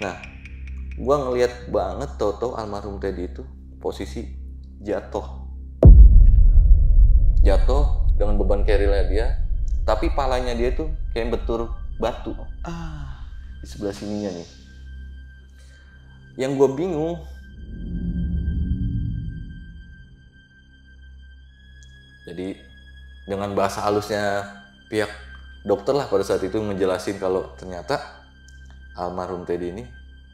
Nah, gua ngeliat banget Toto almarhum Teddy itu posisi jatuh dengan beban kerilnya dia, tapi palanya dia tuh kayak bentur batu di sebelah sininya nih. Yang gue bingung, jadi dengan bahasa halusnya pihak dokter lah pada saat itu menjelasin kalau ternyata almarhum Teddy ini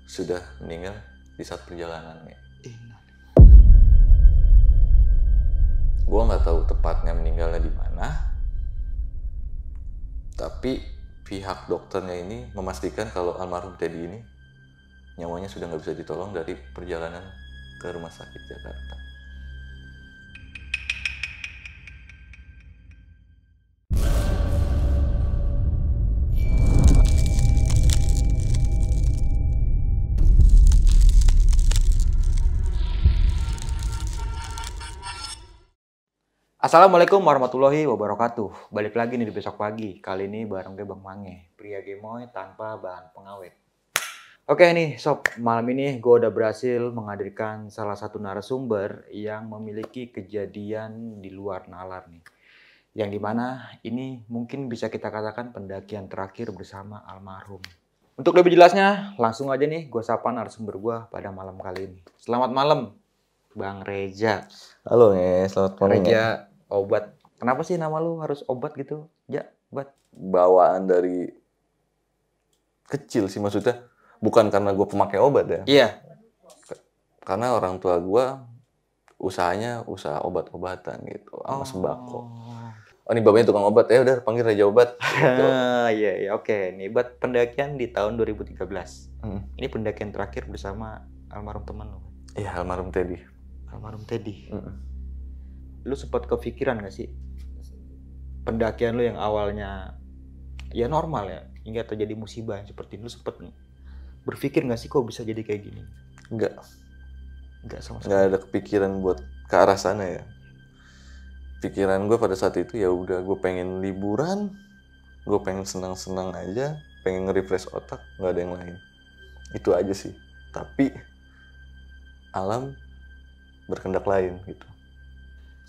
sudah meninggal di saat perjalanannya. Gue nggak tahu tepatnya meninggalnya di mana, tapi pihak dokternya ini memastikan kalau almarhum Teddy ini nyawanya sudah nggak bisa ditolong dari perjalanan ke rumah sakit Jakarta. Assalamualaikum warahmatullahi wabarakatuh. Balik lagi nih di besok pagi. Kali ini bareng gue Bang Mange, pria gemoy tanpa bahan pengawet. Oke nih sob, malam ini gue udah berhasil menghadirkan salah satu narasumber yang memiliki kejadian di luar nalar nih. Yang dimana ini mungkin bisa kita katakan pendakian terakhir bersama almarhum. Untuk lebih jelasnya, langsung aja nih gue sapa narasumber gue pada malam kali ini. Selamat malam, Bang Reza. Halo selamat malam. Reza Obat. Kenapa sih nama lu harus Obat gitu? Ya, Obat. Bawaan dari kecil sih maksudnya. Bukan karena gue pemakai obat ya. Iya. Karena orang tua gue usahanya usaha obat-obatan gitu, sama sembako. Oh ini bapaknya tukang obat, ya udah panggil Raja Obat. Gitu. Iya, oke. Nih buat pendakian di tahun 2013. Ini pendakian terakhir bersama almarhum teman lu. Iya, almarhum Teddy. Almarhum Teddy. Lu sempat kepikiran gak sih pendakian lu yang awalnya ya normal ya, hingga terjadi musibah seperti ini, lu sempat berpikir gak sih kok bisa jadi kayak gini? Enggak sama sekali. Enggak ada kepikiran buat ke arah sana ya. Pikiran gue pada saat itu ya udah, gue pengen liburan, gue pengen senang-senang aja, pengen nge-refresh otak, nggak ada yang lain. Itu aja sih. Tapi alam berkehendak lain gitu.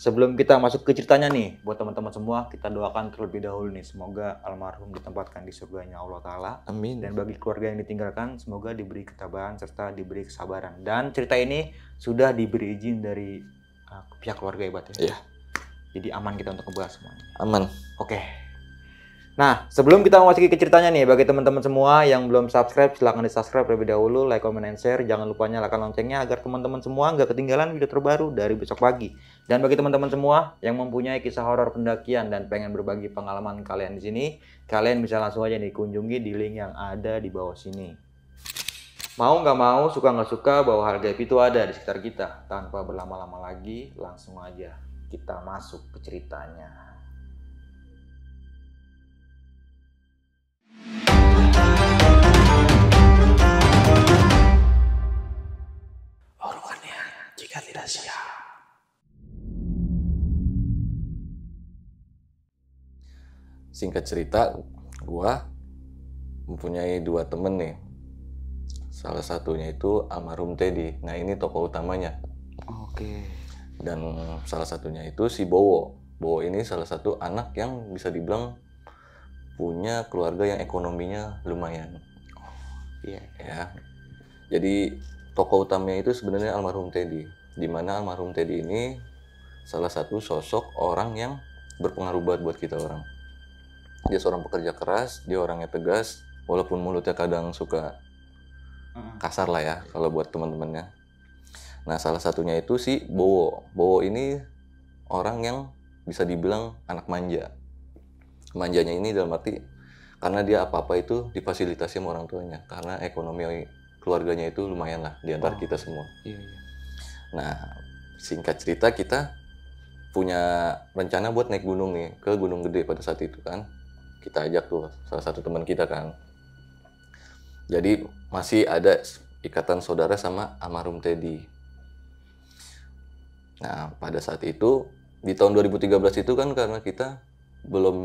Sebelum kita masuk ke ceritanya nih, buat teman-teman semua, kita doakan terlebih dahulu nih, semoga almarhum ditempatkan di surganya Allah Ta'ala. Amin. Dan bagi keluarga yang ditinggalkan, semoga diberi ketabahan serta diberi kesabaran. Dan cerita ini sudah diberi izin dari pihak keluarga Ibat ya? Iya. Jadi aman kita untuk ngebahas semuanya? Aman. Oke. Nah, sebelum kita memasuki ke ceritanya nih, bagi teman-teman semua yang belum subscribe, silahkan di-subscribe terlebih dahulu, like, comment, and share. Jangan lupa nyalakan loncengnya agar teman-teman semua nggak ketinggalan video terbaru dari besok pagi. Dan bagi teman-teman semua yang mempunyai kisah horor pendakian dan pengen berbagi pengalaman kalian di sini, kalian bisa langsung aja nih kunjungi di link yang ada di bawah sini. Mau nggak mau, suka nggak suka, bahwa hal gaib itu ada di sekitar kita. Tanpa berlama-lama lagi, langsung aja kita masuk ke ceritanya. Jika tidak siap. Singkat cerita, gua mempunyai dua temen nih. Salah satunya itu almarhum Teddy. Nah ini tokoh utamanya. Oke. Dan salah satunya itu si Bowo. Bowo ini salah satu anak yang bisa dibilang punya keluarga yang ekonominya lumayan. Iya. Ya. Jadi tokoh utamanya itu sebenarnya almarhum Teddy, di mana almarhum Teddy ini salah satu sosok orang yang berpengaruh banget buat kita orang. Dia seorang pekerja keras, dia orangnya tegas, walaupun mulutnya kadang suka kasar lah ya kalau buat teman-temannya. Nah salah satunya itu si Bowo. Bowo ini orang yang bisa dibilang anak manja. Manjanya ini dalam arti karena dia apa-apa itu difasilitasi sama orang tuanya, karena ekonomi keluarganya itu lumayan lah di antara kita semua. Iya. Nah, singkat cerita kita punya rencana buat naik gunung nih, ke Gunung Gede pada saat itu kan. Kita ajak tuh salah satu teman kita kan. Jadi masih ada ikatan saudara sama almarhum Teddy. Nah, pada saat itu di tahun 2013 itu kan karena kita belum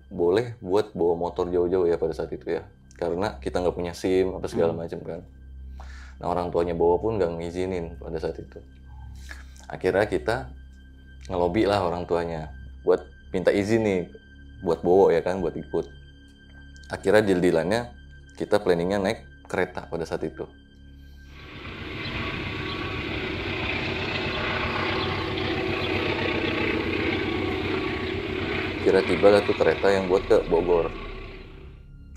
boleh buat bawa motor jauh-jauh ya pada saat itu ya. Karena kita nggak punya SIM apa segala macam kan. Nah orang tuanya Bowo pun nggak ngizinin pada saat itu. Akhirnya kita ngelobi lah orang tuanya buat minta izin nih buat Bowo ya kan, buat ikut. Akhirnya deal-dealannya kita planningnya naik kereta pada saat itu. Kira tiba lah tuh kereta yang buat ke Bogor.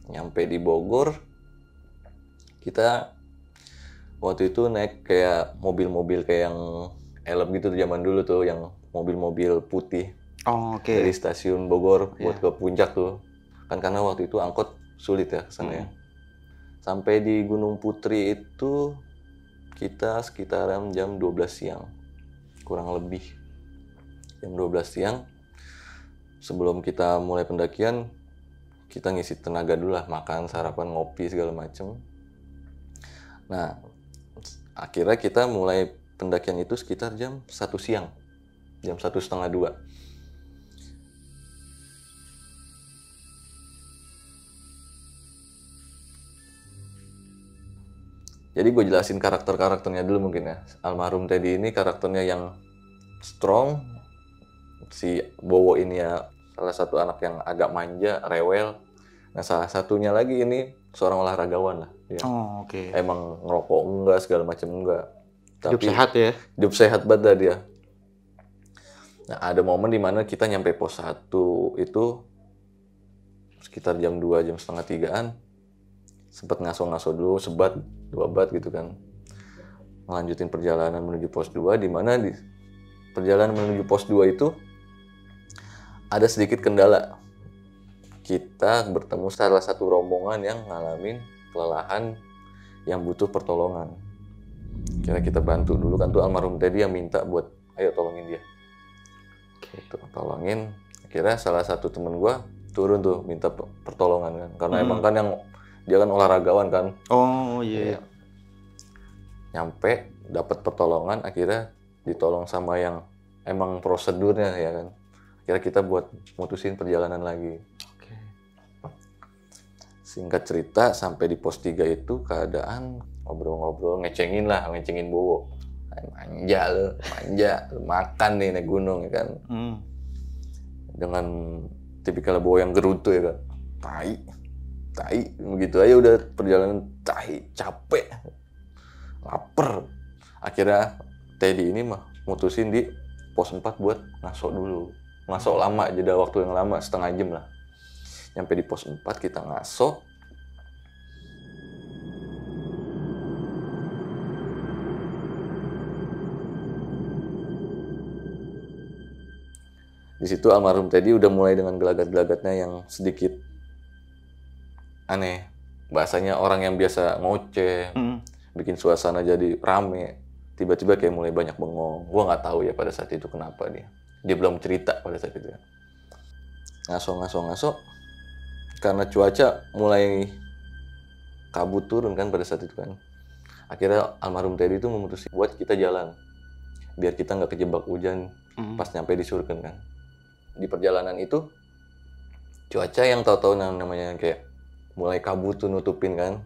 Nyampe di Bogor, kita waktu itu naik kayak mobil-mobil kayak yang elep gitu tuh zaman dulu tuh, yang mobil-mobil putih. Oh, oke. Dari stasiun Bogor buat ke puncak tuh. Kan karena waktu itu angkot sulit ya kesana ya. Sampai di Gunung Putri itu kita sekitaran jam 12 siang. Kurang lebih. Jam 12 siang. Sebelum kita mulai pendakian, kita ngisi tenaga dulu lah, makan, sarapan, ngopi, segala macem. Nah, akhirnya kita mulai pendakian itu sekitar jam 1 siang. Jam 1:30, 2. Jadi gue jelasin karakter-karakternya dulu mungkin ya. Almarhum Teddy ini karakternya yang strong. Si Bowo ini ya salah satu anak yang agak manja, rewel. Nah salah satunya lagi ini seorang olahragawan lah. Dia. Oh, oke. Emang ngerokok enggak, segala macam enggak. Hidup sehat ya? Hidup sehat banget dah dia. Nah ada momen dimana kita nyampe pos 1 itu sekitar jam 2, jam setengah 3-an. Sempet ngaso-ngaso dulu, sebat, 2 bat gitu kan. Melanjutin perjalanan menuju pos 2, dimana di perjalanan menuju pos 2 itu ada sedikit kendala. Kita bertemu salah satu rombongan yang ngalamin kelelahan yang butuh pertolongan. Kira kita bantu dulu kan tuh almarhum Teddy yang minta buat ayo tolongin dia. Gitu, tolongin. Akhirnya salah satu temen gua turun tuh minta pertolongan kan. Karena emang kan yang dia kan olahragawan kan. Oh iya. Nyampe dapat pertolongan, akhirnya ditolong sama yang emang prosedurnya ya kan. Akhirnya kita buat mutusin perjalanan lagi. Oke. Singkat cerita sampai di pos 3 itu keadaan ngobrol-ngobrol, ngecengin Bowo. Manja lu, makan nih naik gunung ya kan. Dengan tipikal Bowo yang gerutu ya kan. Tai, begitu aja udah perjalanan capek, lapar. Akhirnya Teddy ini mah mutusin di pos 4 buat ngaso dulu. Ngaso lama, jeda waktu yang lama, setengah jam lah. Nyampe di pos 4 kita ngaso. Di situ almarhum Teddy udah mulai dengan gelagat-gelagatnya yang sedikit aneh. Bahasanya orang yang biasa ngoceh, bikin suasana jadi rame. Tiba-tiba kayak mulai banyak bengong. Gua nggak tahu ya pada saat itu kenapa dia. Dia belum cerita pada saat itu. Ngaso. Karena cuaca mulai kabut turun kan pada saat itu kan. Akhirnya almarhum Teddy itu memutuskan buat kita jalan. Biar kita nggak kejebak hujan pas nyampe di Surken kan. Di perjalanan itu cuaca yang tahu-tahu namanya kayak mulai kabut tuh nutupin kan.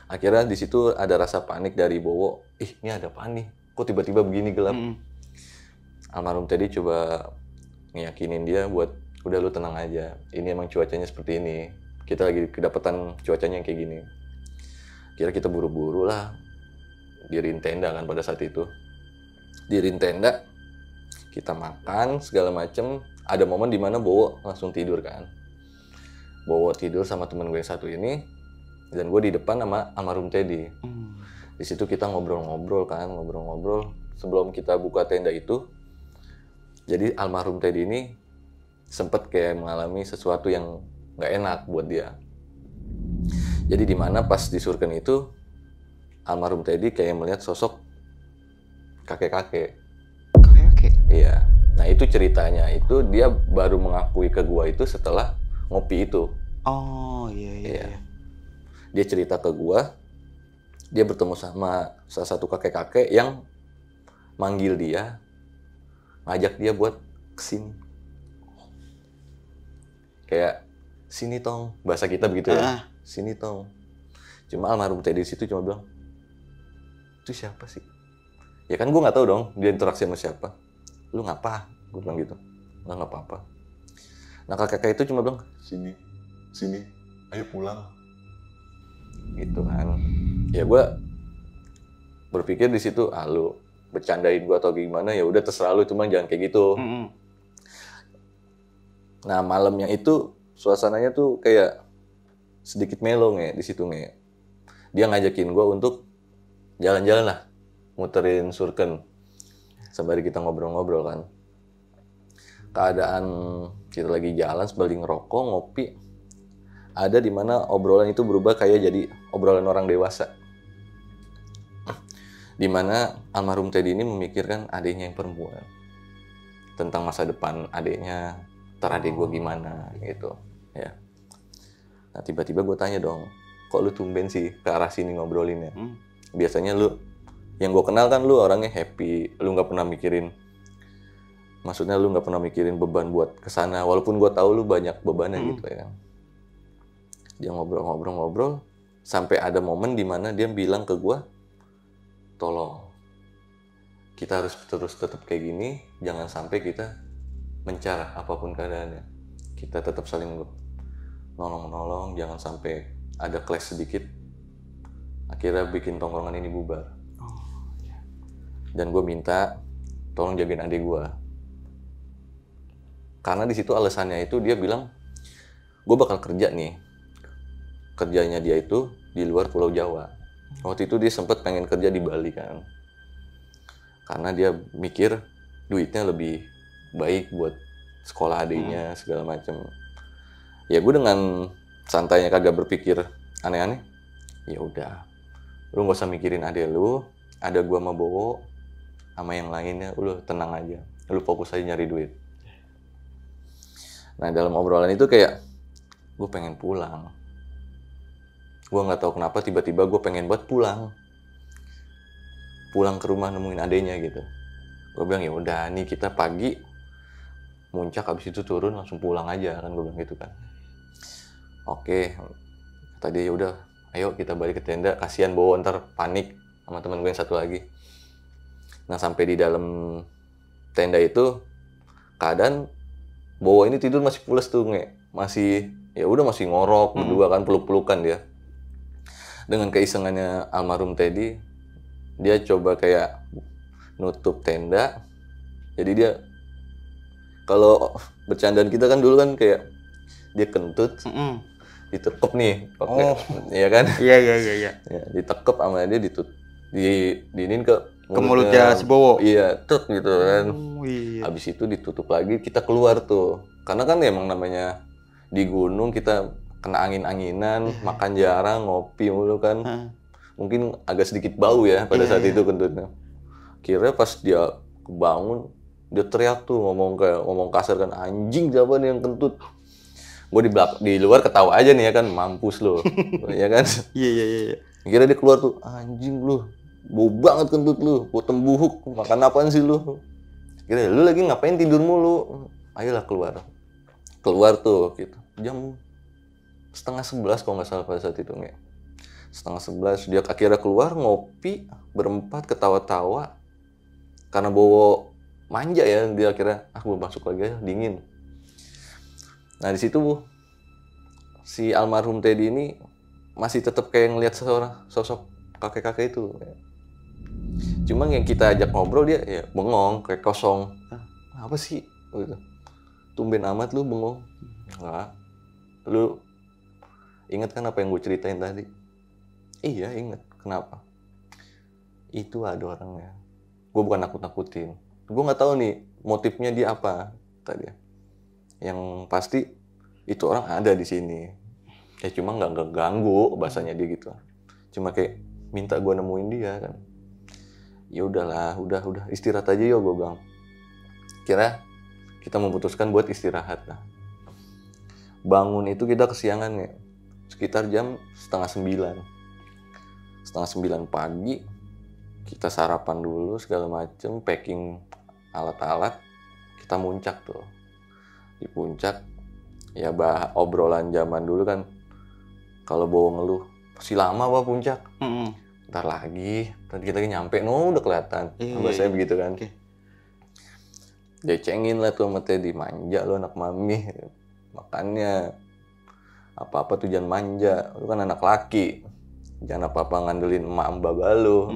Akhirnya di situ ada rasa panik dari Bowo. Ini ada apa nih? Kok tiba-tiba begini gelap? Almarhum Teddy coba ngeyakinin dia buat udah lu tenang aja. Ini emang cuacanya seperti ini. Kita lagi kedapatan cuacanya yang kayak gini. Kira kita buru-buru lah diriin tenda kan pada saat itu. Diriin tenda, kita makan segala macem. Ada momen dimana Bowo langsung tidur kan. Bowo tidur sama temen gue yang satu ini, dan gue di depan sama almarhum Teddy. Di situ kita ngobrol-ngobrol. Sebelum kita buka tenda itu, jadi almarhum Teddy ini sempet kayak mengalami sesuatu yang nggak enak buat dia. Jadi dimana pas di Surken itu, almarhum Teddy kayak melihat sosok kakek-kakek. Iya. Nah itu ceritanya, itu dia baru mengakui ke gua itu setelah ngopi itu. Oh iya. Dia cerita ke gua, dia bertemu sama salah satu kakek-kakek yang manggil dia, ngajak dia buat kesini. Kayak sini tong, bahasa kita begitu ya. Sini tong. Cuma almarhum Teddy di situ cuma bilang, itu siapa sih? Ya kan gue nggak tahu dong dia interaksi sama siapa. Lu ngapa? Gue bilang gitu. Nggak apa-apa. Nah kakek itu cuma bilang, sini, ayo pulang. Gitu kan. Ya gue berpikir di situ, lu bercandain gue atau gimana, ya udah terserah lu, cuma jangan kayak gitu. Nah malamnya itu suasananya tuh kayak sedikit melo di situ nge. Dia ngajakin gue untuk jalan-jalan lah, muterin Surken sembari kita ngobrol-ngobrol kan. Keadaan kita lagi jalan sambil ngerokok, ngopi, ada di mana obrolan itu berubah kayak jadi obrolan orang dewasa. Di mana almarhum Teddy ini memikirkan adiknya yang perempuan, tentang masa depan adiknya, ntar adik gue gimana gitu ya. Nah tiba-tiba gue tanya dong, kok lu tumben sih ke arah sini ngobrolinnya? Biasanya lu, yang gue kenal kan lu orangnya happy, lu nggak pernah mikirin, maksudnya lu nggak pernah mikirin beban buat kesana, walaupun gue tahu lu banyak bebannya gitu ya. Dia ngobrol-ngobrol sampai ada momen di mana dia bilang ke gue, tolong kita harus terus tetap kayak gini, jangan sampai kita mencarah apapun keadaannya, kita tetap saling nolong-nolong, jangan sampai ada clash sedikit akhirnya bikin tongkrongan ini bubar. Dan gue minta tolong jagain adik gue, karena di situ alasannya itu dia bilang gue bakal kerja nih, kerjanya dia itu di luar Pulau Jawa. Waktu itu dia sempat pengen kerja di Bali kan, karena dia mikir duitnya lebih baik buat sekolah adiknya segala macem. Ya gue dengan santainya kagak berpikir aneh-aneh. Ya udah, lu nggak usah mikirin adik lu, ada gua sama Bowo sama yang lainnya, lu tenang aja, lu fokus aja nyari duit. Nah dalam obrolan itu kayak gue pengen pulang. Gue nggak tahu kenapa tiba-tiba gue pengen buat pulang ke rumah nemuin adeknya gitu. Gue bilang ya udah nih kita pagi muncak, habis itu turun langsung pulang aja kan, gue bilang gitu kan. Oke, tadi ya udah, ayo kita balik ke tenda, kasihan Bowo ntar panik sama teman gue yang satu lagi. Nah sampai di dalam tenda itu keadaan Bowo ini tidur masih pules tuh masih ya udah masih ngorok berdua kan, peluk-pelukan dia. Dengan keisengannya almarhum Teddy, dia coba kayak nutup tenda. Jadi dia, kalau bercandaan kita kan dulu kan kayak dia kentut, ditekep nih, iya kan? Iya. Ya, ditekep sama dia, diinin ke mulutnya si Bowo. Iya, tek gitu kan. Habis itu ditutup lagi, kita keluar tuh. Karena kan emang namanya di gunung kita kena angin-anginan, makan jarang, ngopi mulu kan. Mungkin agak sedikit bau ya pada saat itu kentutnya. Kira pas dia kebangun, dia teriak tuh, ngomong kasar kan, anjing siapa nih yang kentut. Gue di luar ketawa aja nih ya kan, mampus lo. Ya kan? Iya. Kira dia keluar tuh, anjing lu, bau banget kentut lu, bau tembuhuk, makan apaan sih lu? Kira lu lagi ngapain tidur mulu? Ayolah keluar. Keluar tuh gitu. Jam 10:30 kalau nggak salah pada saat itu nggak. 10:30 dia akhirnya keluar ngopi berempat ketawa-tawa. Karena Bowo manja ya, dia akhirnya gue masuk lagi aja, dingin. Nah di situ si almarhum Teddy ini masih tetap kayak ngelihat sosok kakek-kakek itu. Cuma yang kita ajak ngobrol dia ya bengong, kayak kosong. Apa sih? Gitu. Tumben amat lu bengong. Enggak. Lu inget kan apa yang gue ceritain tadi? Iya inget. Kenapa? Itu ada orangnya. Gue bukan nakut-nakutin. Gue nggak tahu nih motifnya dia apa tadi. Yang pasti itu orang ada di sini. Ya cuma nggak ganggu bahasanya dia gitu. Cuma kayak minta gue nemuin dia kan. Ya udahlah, udah istirahat aja yo, gue bilang. Kira kita memutuskan buat istirahat lah. Bangun itu kita kesiangan ya, sekitar jam 8:30. 8:30 pagi, kita sarapan dulu segala macem, packing alat-alat, kita muncak tuh. Di puncak, ya obrolan zaman dulu kan, kalau Bowo ngeluh, masih lama Pak puncak. ntar kita lagi nyampe, udah kelihatan. Bahasanya begitu kan. Dia cengin lah tuh sama Teddy, manja lo anak mami, makanya apa-apa tuh jangan manja, lu kan anak laki, jangan apa-apa ngandelin emak mbak lo.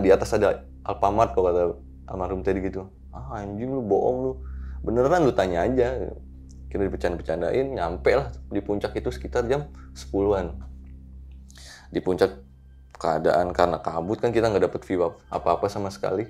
Di atas ada Alfamart kok, kata almarhum Teddy gitu. Anjing lu, bohong lu, beneran lu tanya aja. Kita bercanda-bercandain, nyampe lah di puncak itu sekitar jam 10-an. Di puncak keadaan karena kabut kan, kita nggak dapet view apa-apa sama sekali.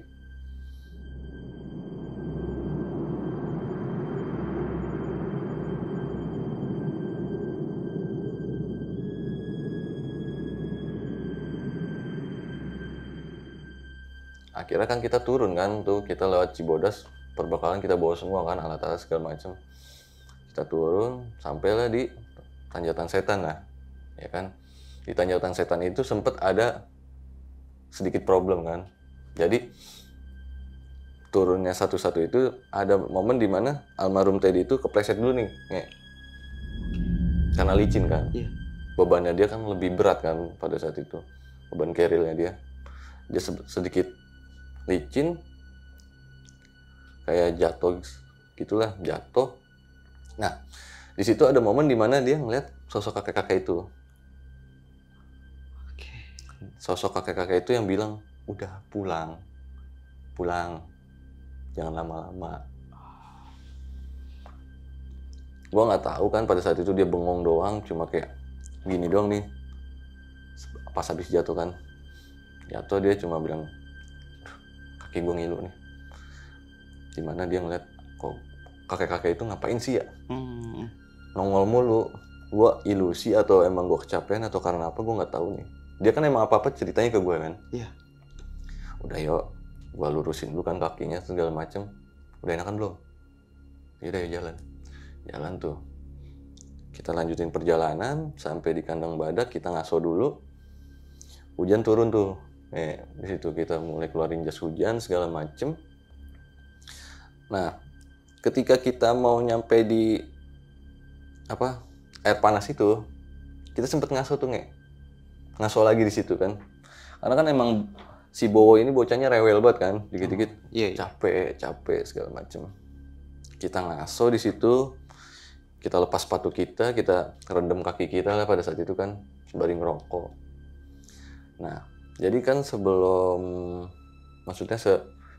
Akhirnya kan kita turun kan tuh, kita lewat Cibodas, perbekalan kita bawa semua kan, alat-alat segala macam. Kita turun, sampailah di Tanjatan Setan lah, ya kan. Di Tanjatan Setan itu sempet ada sedikit problem kan. Jadi turunnya satu-satu itu ada momen dimana almarhum Teddy itu kepleset dulu nih, karena licin kan. Bebannya dia kan lebih berat kan pada saat itu, beban kerilnya dia sedikit licin, kayak jatuh gitulah, jatuh. Nah, di situ ada momen dimana dia ngeliat sosok kakek-kakek itu. Sosok kakek-kakek itu yang bilang, udah pulang, jangan lama-lama. Gua nggak tahu kan pada saat itu dia bengong doang, cuma kayak gini doang nih. Pas habis jatuh kan, jatuh dia cuma bilang, kaki gue ngilu nih. Dimana dia ngeliat, kok kakek-kakek itu ngapain sih ya? Nongol mulu. Gue ilusi atau emang gue kecapean atau karena apa, gue nggak tahu nih. Dia kan emang apa-apa ceritanya ke gue kan. Udah yuk, gue lurusin dulu kan kakinya segala macem. Udah enakan belum? Yaudah ya jalan tuh. Kita lanjutin perjalanan sampai di Kandang Badak, kita ngaso dulu. Hujan turun tuh. Di situ kita mulai keluarin jas hujan segala macem. Nah, ketika kita mau nyampe di air panas itu, kita sempet ngaso tuh ngaso lagi di situ kan. Karena kan emang si Bowo ini bocahnya rewel banget kan, dikit-dikit capek segala macem. Kita ngaso di situ, kita lepas sepatu kita rendam kaki kita lah pada saat itu kan, sembari ngerokok. Nah, jadi kan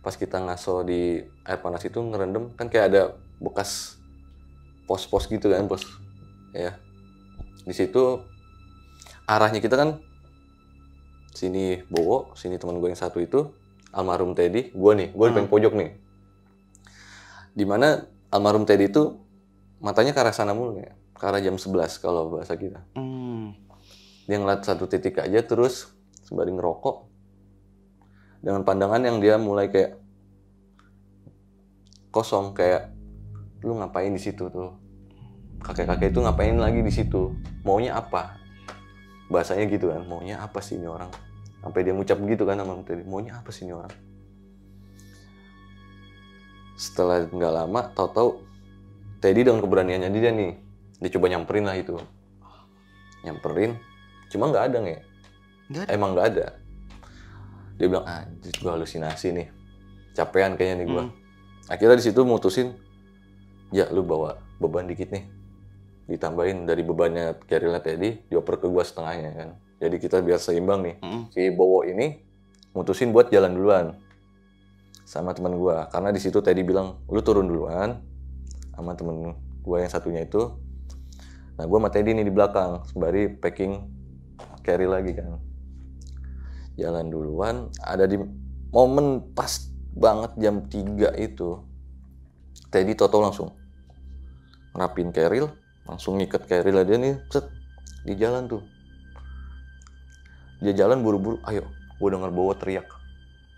pas kita ngaso di air panas itu ngerendam kan, kayak ada bekas pos-pos gitu kan, ya. Di situ arahnya kita kan sini Bowo, sini teman gue yang satu itu almarhum Teddy, gue di paling pojok nih. Dimana almarhum Teddy itu matanya ke arah sana mulu ya, ke arah jam 11 kalau bahasa kita. Dia ngeliat satu titik aja terus sembari ngerokok dengan pandangan yang dia mulai kayak kosong, kayak lu ngapain di situ tuh, kakek-kakek itu ngapain lagi di situ, maunya apa, bahasanya gitu kan, maunya apa sih ini orang, sampai dia ngucap gitu kan sama Teddy, maunya apa sih ini orang. Setelah nggak lama, tahu-tahu Teddy dengan keberaniannya dia nih, dia coba nyamperin lah itu, cuma nggak ada emang nggak ada. Dia bilang, anjir gue halusinasi nih, capean kayaknya nih gue. Akhirnya di situ mutusin, ya lu bawa beban dikit nih, ditambahin dari bebannya kerilnya Teddy, dioper ke gue setengahnya kan. Jadi kita biar seimbang nih. Si Bowo ini mutusin buat jalan duluan sama teman gue, karena di situ Teddy bilang, lu turun duluan sama temen gue yang satunya itu. Nah gue sama Teddy nih di belakang, sembari packing carry lagi kan. Jalan duluan, ada di momen pas banget jam 3 itu, Teddy toto langsung ngerapin keril, langsung ngikat keril dia nih, set, di jalan tuh. Dia jalan buru-buru, ayo, gue denger Bowo teriak.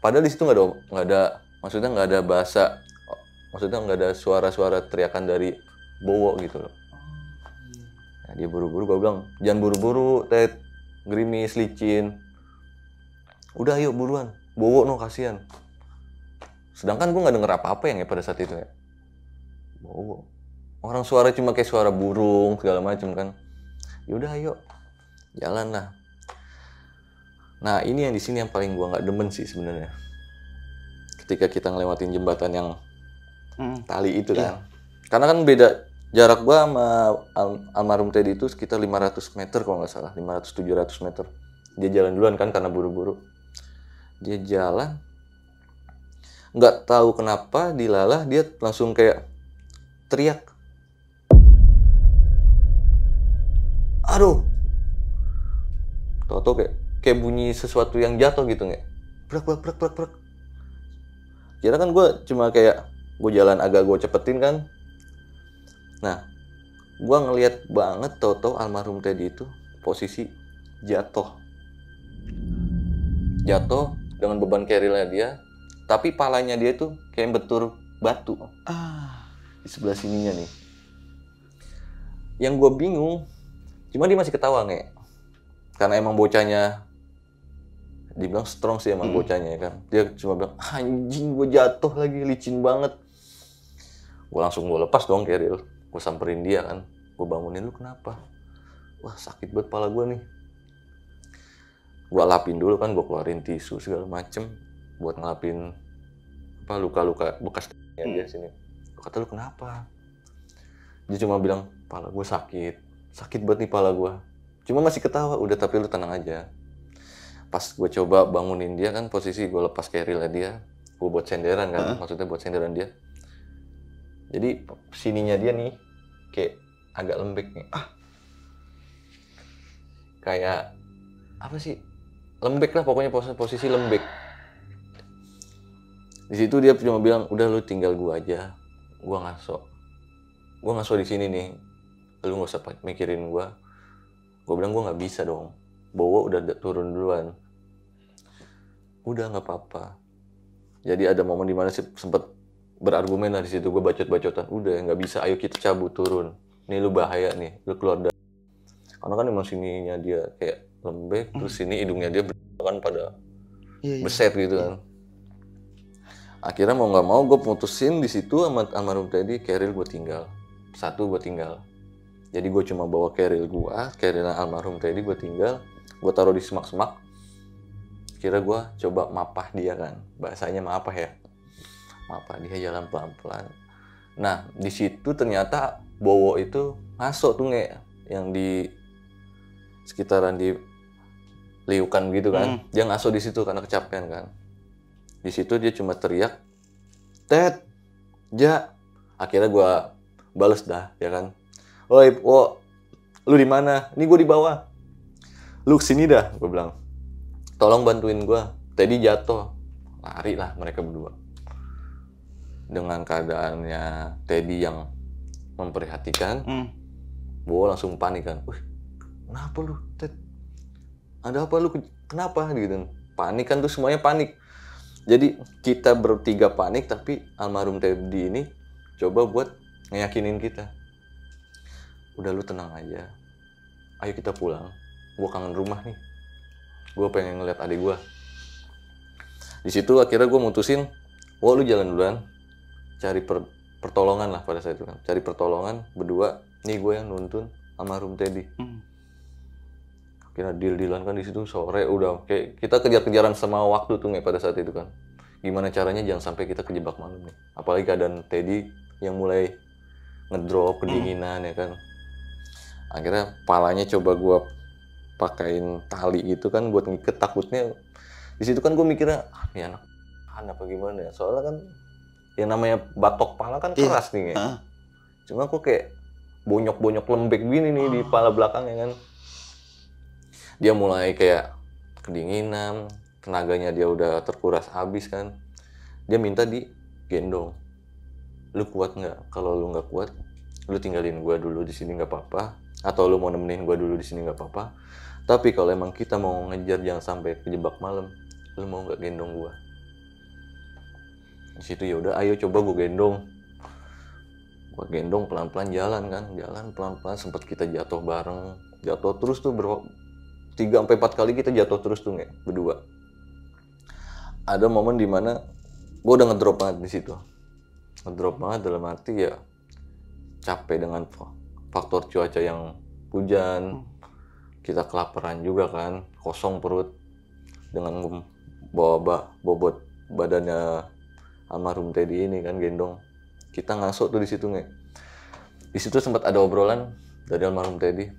Padahal di situ nggak ada bahasa, maksudnya nggak ada suara-suara teriakan dari Bowo gitu loh. Nah, dia buru-buru, gue bilang, jangan buru-buru, Ted, gerimis, licin. Udah ayo buruan, Bowo no, kasihan. Sedangkan gue nggak denger apa-apa ya pada saat itu ya. Bowo, orang suara cuma kayak suara burung segala macam kan. Yaudah ayo, jalan lah. Nah ini yang di sini yang paling gua nggak demen sih sebenarnya. Ketika kita ngelewatin jembatan yang tali itu kan. Karena kan beda jarak gua sama almarhum Teddy itu sekitar 500 meter kalau nggak salah, 500-700 meter. Dia jalan duluan kan karena buru-buru. Dia jalan, nggak tahu kenapa dilalah dia langsung kayak teriak. Aduh. Tau-tau kayak bunyi sesuatu yang jatuh gitu nggak? Brak. Kira kan gue cuma kayak gue jalan agak gue cepetin kan. Nah, gue ngelihat banget tau-tau almarhum Teddy itu posisi jatuh dengan beban carry-nya dia, tapi palanya dia tuh kayak betul batu di sebelah sininya nih. Yang gue bingung, cuma dia masih ketawa nge, karena emang bocahnya dibilang strong sih emang bocahnya kan. Dia cuma bilang, anjing gue jatuh lagi, licin banget. Gue langsung lepas dong keril, gue samperin dia kan, gue bangunin, lu kenapa? Wah sakit banget pala gue nih. Gue lapin dulu kan, gue keluarin tisu segala macem buat ngelapin apa luka-luka bekas dia sini. Kata lu kenapa? Dia cuma bilang, pala gue sakit banget nih pala gue. Cuma masih ketawa, udah tapi lu tenang aja. Pas gue coba bangunin dia kan, posisi gue lepas carry-nya dia, gue buat senderan kan, maksudnya buat senderan dia. Jadi sininya dia nih kayak agak lembek nih. Kayak apa sih? Lembek lah pokoknya, posisi lembek. Di situ dia cuma bilang, udah lu tinggal gua aja, gua ngaso di sini nih, lu nggak usah mikirin gua. Gua bilang gua nggak bisa dong, Bowo udah turun duluan. Udah nggak apa-apa. Jadi ada momen dimana sempet berargumen lah di situ, gua bacot-bacotan. Udah nggak bisa, ayo kita cabut turun. Nih lu bahaya nih, lu keluar dari. Karena kan emang sininya dia kayak lembek, terus sini hidungnya dia kan pada beset gitu kan. Akhirnya mau nggak mau gue putusin di situ sama almarhum Teddy, keril gue tinggal. Gue tinggal. Jadi gue cuma bawa keril almarhum Teddy gue tinggal, gue taruh di semak-semak. Kira gue coba mapah dia kan, bahasanya mapah ya. Mapah dia jalan pelan-pelan. Nah di situ ternyata Bowo itu masuk tuh yang di sekitaran di liukan gitu kan. Dia ngaso di situ karena kecapean kan. Di situ dia cuma teriak, Ted, Ja. Akhirnya gue bales dah, ya kan. Woi, lu di mana? Ini gue di bawah. Lu kesini dah, gue bilang. Tolong bantuin gue. Teddy jatuh. Lari lah mereka berdua. Dengan keadaannya Teddy yang memperhatikan, Bowo langsung panik kan. Wih, kenapa lu, Ted? Ada apa lu? Kenapa? Gitu. Panik kan tuh, semuanya panik. Jadi kita bertiga panik, tapi almarhum Teddy ini coba buat ngeyakinin kita. Udah lu tenang aja. Ayo kita pulang. Gua kangen rumah nih. Gua pengen ngeliat adik gua. Di situ akhirnya gua mutusin, lu jalan duluan. Cari pertolongan lah pada saat itu kan. Cari pertolongan berdua. Nih gue yang nuntun almarhum Teddy. Kira deal-dealan kan di situ sore udah kayak kita kejar-kejaran sama waktu tuh pada saat itu kan. Gimana caranya jangan sampai kita kejebak malam nih. Apalagi keadaan Teddy yang mulai ngedrop, kedinginan ya kan. Akhirnya palanya coba gua pakain tali gitu kan buat ngiket, takutnya di situ kan gue mikirnya ini anak apa gimana ya. Soalnya kan yang namanya batok pala kan keras nih ya. Cuma kok kayak bonyok-bonyok lembek gini nih di pala belakangnya kan. Dia mulai kayak kedinginan, tenaganya dia udah terkuras habis kan. Dia minta digendong. Lu kuat nggak? Kalau lu nggak kuat, lu tinggalin gua dulu di sini nggak apa-apa. Atau lu mau nemenin gua dulu di sini nggak apa-apa. Tapi kalau emang kita mau ngejar jangan sampai kejebak malam, lu mau nggak gendong gua? Di situ ya udah, ayo coba gua gendong. Gua gendong pelan-pelan jalan kan, jalan pelan-pelan, sempat kita jatuh bareng, jatuh terus tuh 3-4 kali kita jatuh terus tuh berdua. Ada momen dimana gue udah ngedrop banget di situ. Ngedrop banget dalam arti ya capek dengan faktor cuaca yang hujan. Kita kelaparan juga kan, kosong perut. dengan bawa bobot badannya almarhum Teddy ini kan, gendong. Kita ngaso tuh di situ nge. Di situ sempat ada obrolan dari almarhum Teddy,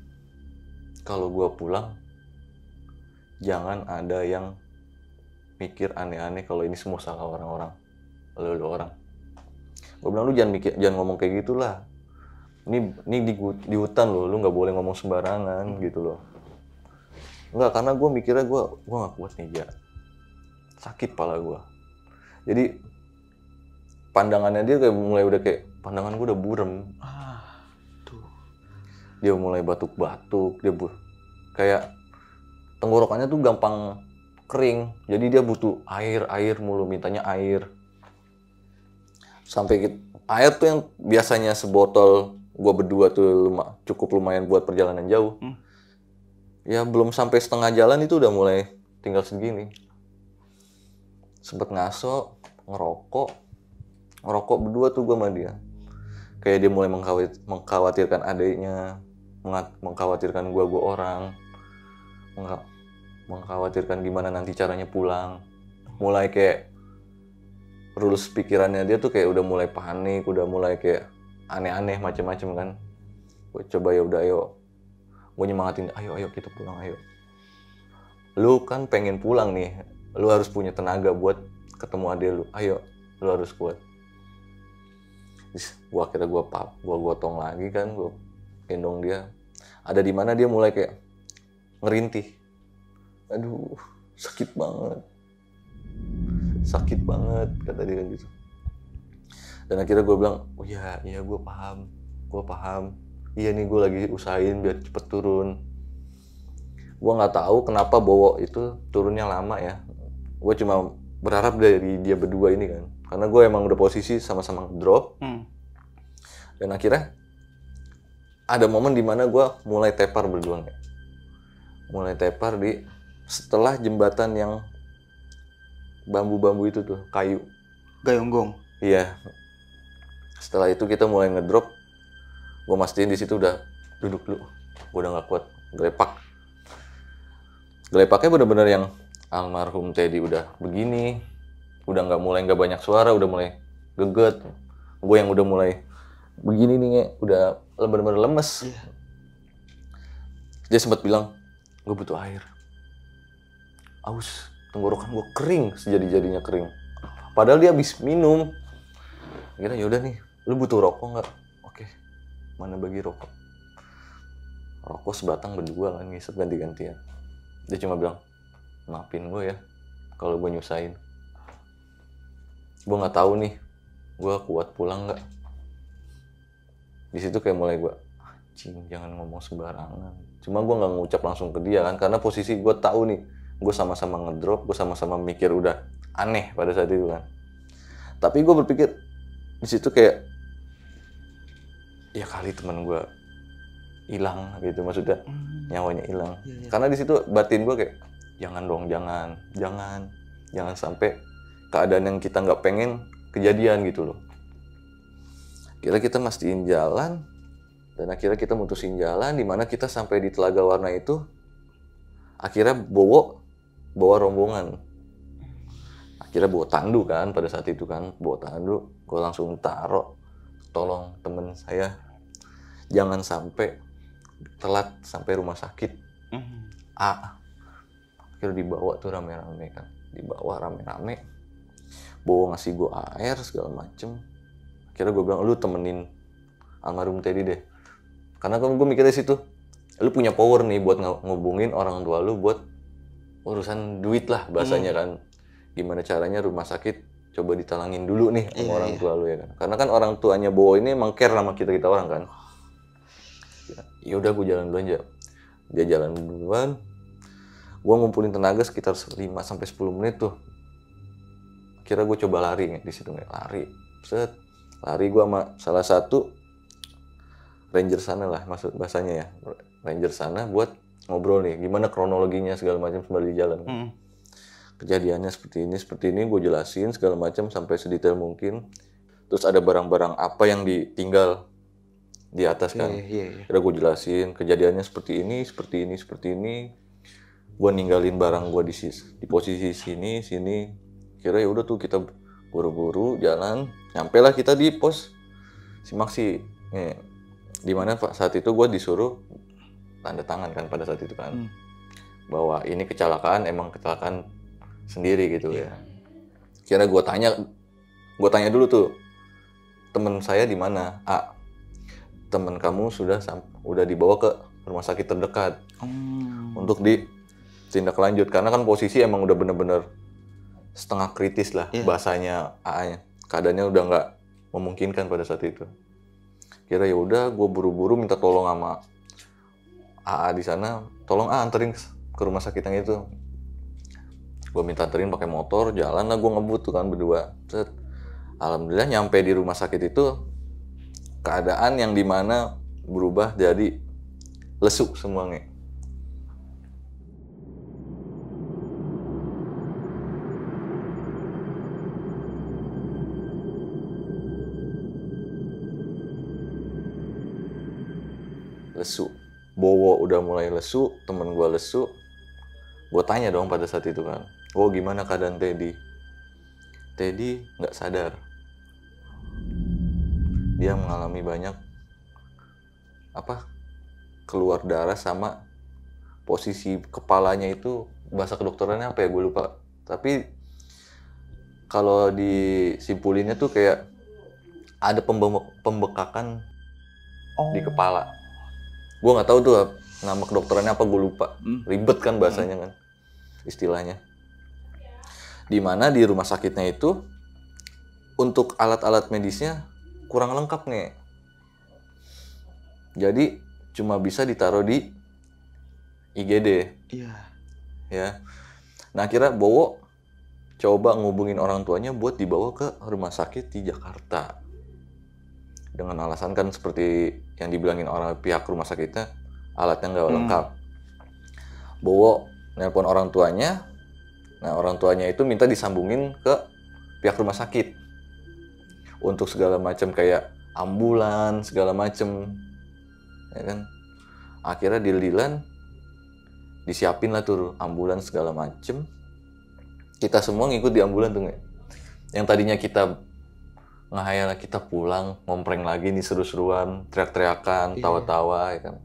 kalau gua pulang jangan ada yang mikir aneh-aneh kalau ini semua salah orang-orang, lu orang. Gua bilang lu jangan ngomong kayak gitulah. Ini di hutan loh, lu nggak boleh ngomong sembarangan gitu loh. Enggak, karena gue mikirnya gue nggak kuat nih, ja. Sakit pala gue. Jadi pandangannya dia kayak mulai udah kayak, pandangan gue udah burem. Tuh. Dia mulai batuk-batuk, kayak tenggorokannya tuh gampang kering. Jadi dia butuh air mulu, mintanya air. Sampai air tuh yang biasanya sebotol gue berdua tuh cukup lumayan buat perjalanan jauh. Ya belum sampai setengah jalan itu udah mulai tinggal segini. Sempet ngaso, ngerokok berdua tuh gue sama dia. Kayak dia mulai mengkhawatirkan adiknya, mengkhawatirkan gue orang, mengkhawatirkan gimana nanti caranya pulang. Mulai kayak rules pikirannya dia tuh kayak udah mulai panik, udah mulai kayak aneh-aneh macem-macem kan. Gue coba ya udah ayo, gue nyemangatin, ayo kita pulang, ayo. Lu kan pengen pulang nih, lu harus punya tenaga buat ketemu adik lu, ayo, lu harus kuat. Gua akhirnya gua gotong lagi kan, gua gendong dia. Ada di mana dia mulai kayak ngerintih. Aduh, sakit banget kata dia gitu. Dan akhirnya gue bilang, oh iya gue paham. Iya nih gue lagi usahain biar cepet turun. Gue nggak tahu kenapa Bowo itu turunnya lama ya. Gue cuma berharap dari dia berdua ini kan, karena gue emang udah posisi sama-sama drop. Dan akhirnya ada momen dimana gue mulai tepar berdua nih. Mulai tepar di setelah jembatan yang bambu-bambu itu tuh, kayu. Gayonggong. Iya. Setelah itu kita mulai ngedrop. Gue mastiin di situ udah duduk dulu. Gue udah nggak kuat, gelepaknya bener-bener yang almarhum Teddy udah begini, udah nggak banyak suara, udah mulai geget. Gue yang udah mulai begini nih, udah bener-bener lemes. Dia sempat bilang, gue butuh air. Aus, tenggorokan gue kering, sejadi-jadinya kering. Padahal dia habis minum. Akhirnya yaudah nih, lu butuh rokok nggak? Oke, mana bagi rokok? Rokok sebatang berdua kan, ngisep ganti-gantian. Dia cuma bilang, maafin gue ya kalau gue nyusahin. Gue nggak tahu nih, gue kuat pulang nggak. Di situ kayak mulai gue, anjing jangan ngomong sembarangan. Cuma gue nggak ngucap langsung ke dia kan, karena posisi gue tahu nih, gue sama-sama ngedrop, gue sama-sama mikir udah aneh pada saat itu kan. Tapi gue berpikir di situ kayak, ya kali teman gue hilang gitu, maksudnya nyawanya hilang. Karena di situ batin gue kayak, jangan dong, jangan sampai keadaan yang kita nggak pengen kejadian gitu loh. Akhirnya kita mastiin jalan, dan akhirnya kita mutusin jalan, dimana kita sampai di Telaga Warna itu. Akhirnya bawa rombongan. Akhirnya bawa tandu kan, pada saat itu kan bawa tandu. Gue langsung taruh, tolong temen saya jangan sampai telat sampai rumah sakit. Akhirnya dibawa tuh rame-rame kan, bawa ngasih gue air segala macem. Akhirnya gue bilang, lu temenin almarhum Teddy deh, karena kan gue mikirnya situ, lu punya power nih buat ngubungin orang tua lu buat urusan duit lah bahasanya kan. Gimana caranya rumah sakit coba ditalangin dulu nih sama orang tua lu ya kan. Karena kan orang tuanya Bowo ini emang care sama kita orang kan. Ya udah gue jalan duluan aja. Dia jalan duluan. Gue ngumpulin tenaga sekitar 5 sampai 10 menit tuh. Akhirnya gue coba lari di situ, lari. Lari gue sama salah satu ranger sana lah, maksud bahasanya ya. Ranger sana buat ngobrol nih, gimana kronologinya segala macam sembari jalan. Kejadiannya seperti ini gue jelasin segala macam sampai sedetail mungkin. Terus ada barang-barang apa yang ditinggal di atas kan. Kira gue jelasin kejadiannya seperti ini. gue ninggalin barang gue di posisi sini. Kira ya udah tuh kita buru-buru jalan, nyampe lah kita di pos si Maksi. Dimana saat itu gue disuruh tanda tangan kan pada saat itu kan, bahwa ini kecelakaan, emang kecelakaan sendiri gitu ya. Kira gue tanya dulu tuh, temen saya di mana? Temen kamu udah dibawa ke rumah sakit terdekat untuk ditindak lanjut, karena kan posisi emang udah bener-bener setengah kritis lah bahasanya AA-nya. Keadaannya udah nggak memungkinkan pada saat itu. Kira ya udah, gue buru-buru minta tolong sama AA di sana, tolong anterin ke rumah sakit yang itu. Gue minta anterin pakai motor, jalan lah gue ngebut tuh kan berdua. Alhamdulillah nyampe di rumah sakit itu keadaan yang dimana berubah jadi lesu semuanya. Lesu. Bowo udah mulai lesu, temen gue lesu. Gue tanya dong pada saat itu kan, gimana keadaan Teddy? Teddy nggak sadar. Dia mengalami banyak keluar darah, sama posisi kepalanya itu bahasa kedokterannya apa ya gue lupa. Tapi kalau disimpulinnya tuh kayak ada pembekakan di kepala. Gue nggak tahu tuh nama kedokterannya apa, gue lupa. Ribet kan bahasanya kan, istilahnya. Dimana di rumah sakitnya itu untuk alat-alat medisnya kurang lengkap nih. Jadi cuma bisa ditaruh di IGD. Iya. Ya. Nah akhirnya Bowo coba ngubungin orang tuanya buat dibawa ke rumah sakit di Jakarta. Dengan alasan kan seperti yang dibilangin orang pihak rumah sakitnya, alatnya nggak lengkap. Bowo nelpon orang tuanya. Nah orang tuanya itu minta disambungin ke pihak rumah sakit untuk segala macam kayak ambulan segala macam, ya kan. Akhirnya deal-dealan disiapin lah tuh ambulan segala macam. Kita semua ngikut di ambulan tuh. Yang tadinya kita ngehayal kita pulang, ngompreng lagi nih seru-seruan, teriak-teriakan, tawa-tawa, ya kan.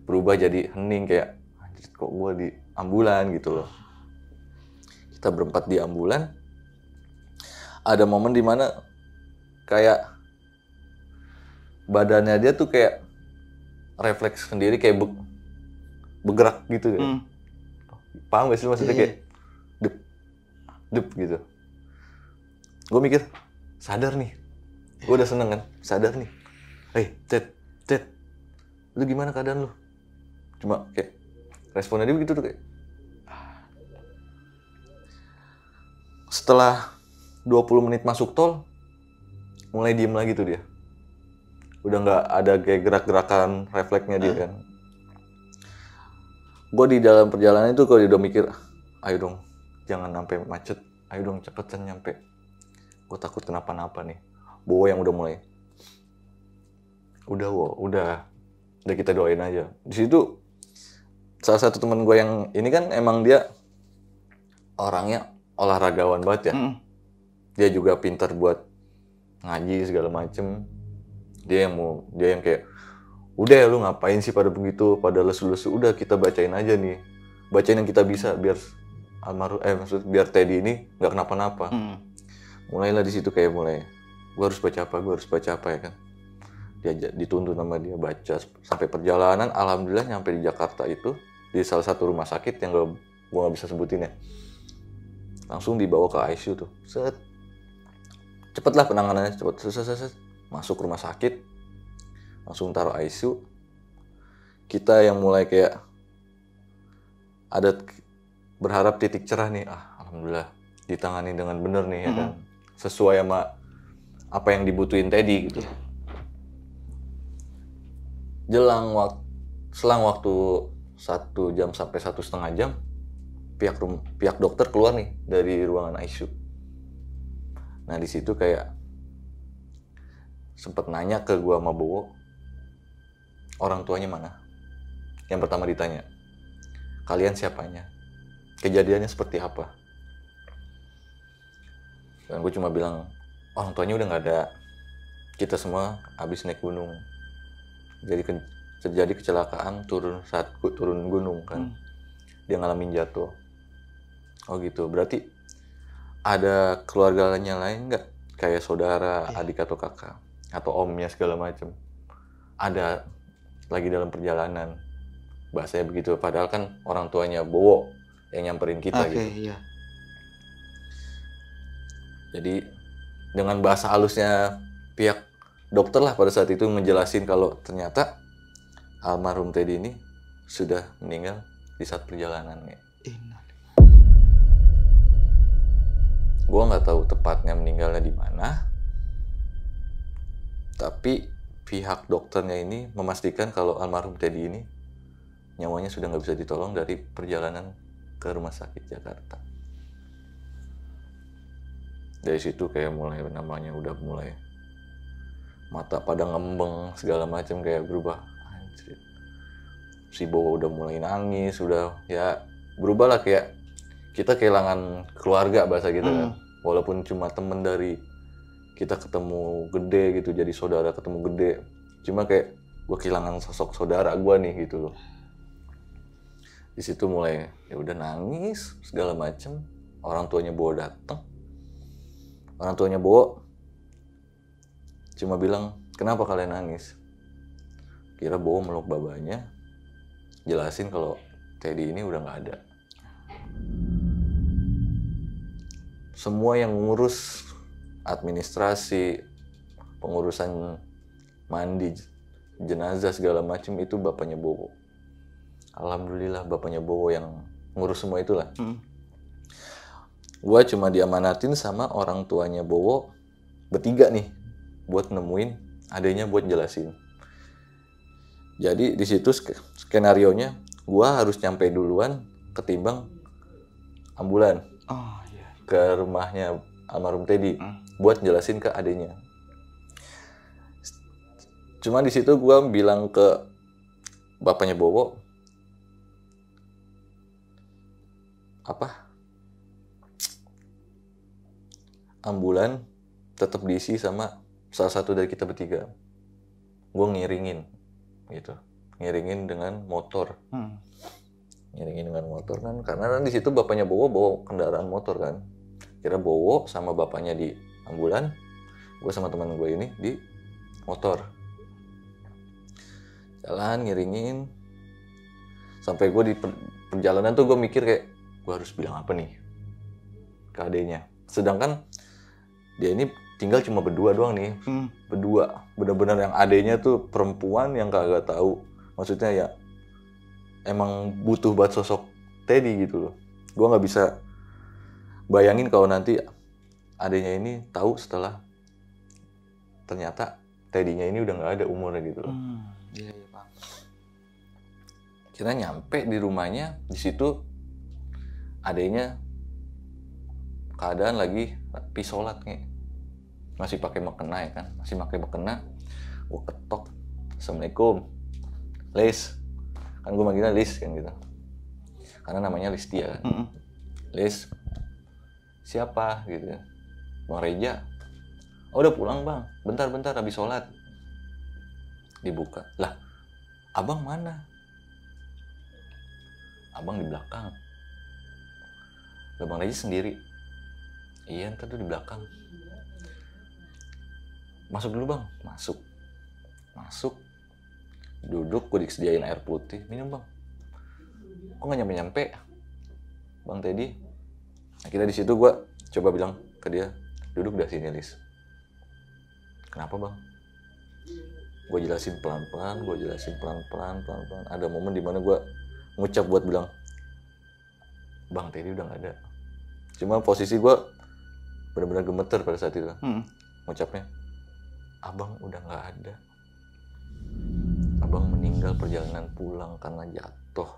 Berubah jadi hening kayak, anjir kok gue di ambulan gitu loh. Kita berempat di ambulan. Ada momen dimana kayak badannya dia tuh kayak refleks sendiri, kayak bergerak gitu ya. Paham gak sih maksudnya? Kayak dep gitu. Gue mikir, sadar nih. Gue udah seneng kan, sadar nih. Ted, lu gimana keadaan lu? Cuma kayak responnya dia begitu tuh kayak. Setelah 20 menit masuk tol, mulai diem lagi tuh dia. Udah nggak ada kayak gerak-gerakan refleksnya dia kan. Gue di dalam perjalanan itu kalau dia udah mikir, ayo dong jangan sampai macet, ayo dong cepetan nyampe. Gue takut kenapa-napa nih. Bowo yang udah mulai. Udah kita doain aja. Di situ salah satu teman gue yang ini kan emang dia orangnya olahragawan banget ya. Dia juga pintar buat ngaji segala macem. Dia yang kayak, udah ya lu ngapain sih pada begitu, pada lesu-lesu, udah kita bacain aja nih. Bacain yang kita bisa biar biar Teddy ini nggak kenapa-napa. Mulailah di situ kayak gue harus baca apa ya kan. Dia dituntun sama dia baca sampai perjalanan. Alhamdulillah nyampe di Jakarta itu di salah satu rumah sakit yang gue nggak bisa sebutin ya. Langsung dibawa ke ICU tuh. Cepet lah penanganannya, cepet. Masuk rumah sakit, langsung taruh ICU. Kita yang mulai kayak ada berharap titik cerah nih. Alhamdulillah ditangani dengan bener nih ya kan. Sesuai sama apa yang dibutuhin Teddy gitu. Selang waktu 1 jam sampai 1,5 jam, pihak dokter keluar nih dari ruangan ICU. Nah di situ kayak sempet nanya ke gua sama Bowo, orang tuanya mana? Yang pertama ditanya. kalian siapanya, kejadiannya seperti apa. Dan gue cuma bilang, orang tuanya udah nggak ada, kita semua habis naik gunung, jadi terjadi kecelakaan saat turun gunung kan. Dia ngalamin jatuh. Oh gitu, berarti ada keluarganya lain nggak, kayak saudara, adik atau kakak atau omnya segala macem, ada lagi dalam perjalanan, bahasanya begitu. Padahal kan orang tuanya Bowo yang nyamperin kita gitu. Iya. Jadi dengan bahasa halusnya pihak dokter lah pada saat itu ngejelasin kalau ternyata almarhum Teddy ini sudah meninggal di saat perjalanan. Gue nggak tahu tepatnya meninggalnya di mana, tapi pihak dokternya ini memastikan kalau almarhum Teddy ini nyawanya sudah nggak bisa ditolong dari perjalanan ke rumah sakit Jakarta. Dari situ kayak mulai namanya udah mulai mata pada ngembeng segala macam, kayak berubah. Anjir. Si Bowo udah mulai nangis, udah ya berubah lah, kayak kita kehilangan keluarga bahasa gitu kan. Walaupun cuma temen dari kita ketemu gede gitu, jadi saudara ketemu gede, cuma kayak gue kehilangan sosok saudara gue nih gitu loh. Di situ mulai ya udah nangis segala macem. Orang tuanya Bowo datang. Orang tuanya Bowo cuma bilang, kenapa kalian nangis? Kira Bowo meluk babanya, jelasin kalau Teddy ini udah nggak ada. Semua yang ngurus administrasi, pengurusan mandi jenazah segala macam itu bapaknya Bowo. Alhamdulillah bapaknya Bowo yang ngurus semua itulah. Gua cuma diamanatin sama orang tuanya Bowo bertiga nih buat nemuin adanya, buat jelasin. Jadi di situ skenarionya gua harus nyampe duluan ketimbang ambulan ke rumahnya almarhum Teddy buat jelasin ke adenya. Cuma di situ gua bilang ke bapaknya Bowo, ambulan tetap diisi sama salah satu dari kita bertiga. Gue ngiringin gitu, ngiringin dengan motor. Ngiringin dengan motor kan, karena kan di situ bapaknya Bowo bawa kendaraan motor kan. Kira Bowo sama bapaknya di ambulan, gue sama teman gue ini di motor. Jalan ngiringin sampai gue di perjalanan tuh gue mikir kayak, gue harus bilang apa nih ke adenya. Sedangkan dia ini tinggal cuma berdua doang nih. Berdua, benar-benar yang adenya tuh perempuan yang kagak tahu. Maksudnya ya emang butuh buat sosok Teddy gitu loh. Gue nggak bisa bayangin kalau nanti adenya ini tahu setelah ternyata Teddy-nya ini udah nggak ada umurnya gitu loh. Iya Pak. Kita nyampe di rumahnya, di situ adenya keadaan lagi rapi sholat nih, masih pakai mukena ya kan, masih pakai mukena. Gue ketok, assalamualaikum, Lis, kan gue manggilnya Lis kan gitu, karena namanya Listia kan. Lis, siapa gitu? Bang Reja. Oh udah pulang bang, bentar habis sholat. Dibuka, lah abang mana? Abang di belakang. Lah Bang Reja sendiri. Iya ntar tuh di belakang. Masuk dulu bang. Masuk. Duduk, gue disediain air putih. Minum bang. Kok nggak nyampe Bang Teddy? Akhirnya di situ gue coba bilang ke dia, duduk dah sini Lis. Kenapa bang? Gue jelasin pelan-pelan. Ada momen dimana gue ngucap buat bilang, Bang Teddy udah nggak ada. Cuma posisi gue benar-benar gemeter pada saat itu. Ngucapnya, abang udah nggak ada. Abang meninggal perjalanan pulang karena jatuh.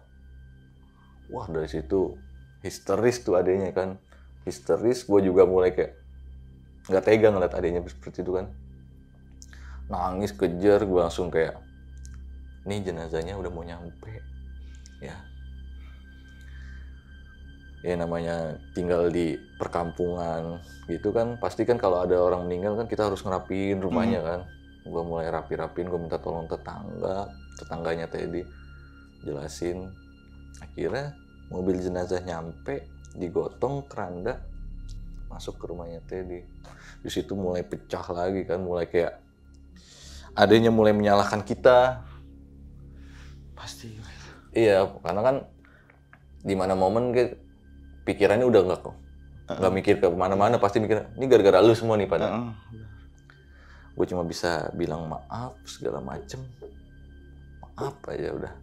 Wah dari situ histeris tuh adenya kan. Histeris, gue juga mulai kayak nggak tega ngeliat adenya seperti itu kan. Nangis kejar, gue langsung kayak, nih jenazahnya udah mau nyampe. Ya. Ya namanya tinggal di perkampungan gitu kan, pasti kan kalau ada orang meninggal kan kita harus ngerapiin rumahnya kan. Gue mulai rapi-rapiin, gue minta tolong tetangganya Teddy, jelasin. Akhirnya mobil jenazah nyampe, digotong keranda, masuk ke rumahnya Teddy. Di situ mulai pecah lagi kan, mulai kayak adanya mulai menyalahkan kita. Pasti. Iya, karena kan di mana momen pikirannya udah nggak mikir ke mana-mana, pasti mikir ini gara-gara lu semua nih pada. Gue cuma bisa bilang maaf segala macem, maaf aja udah.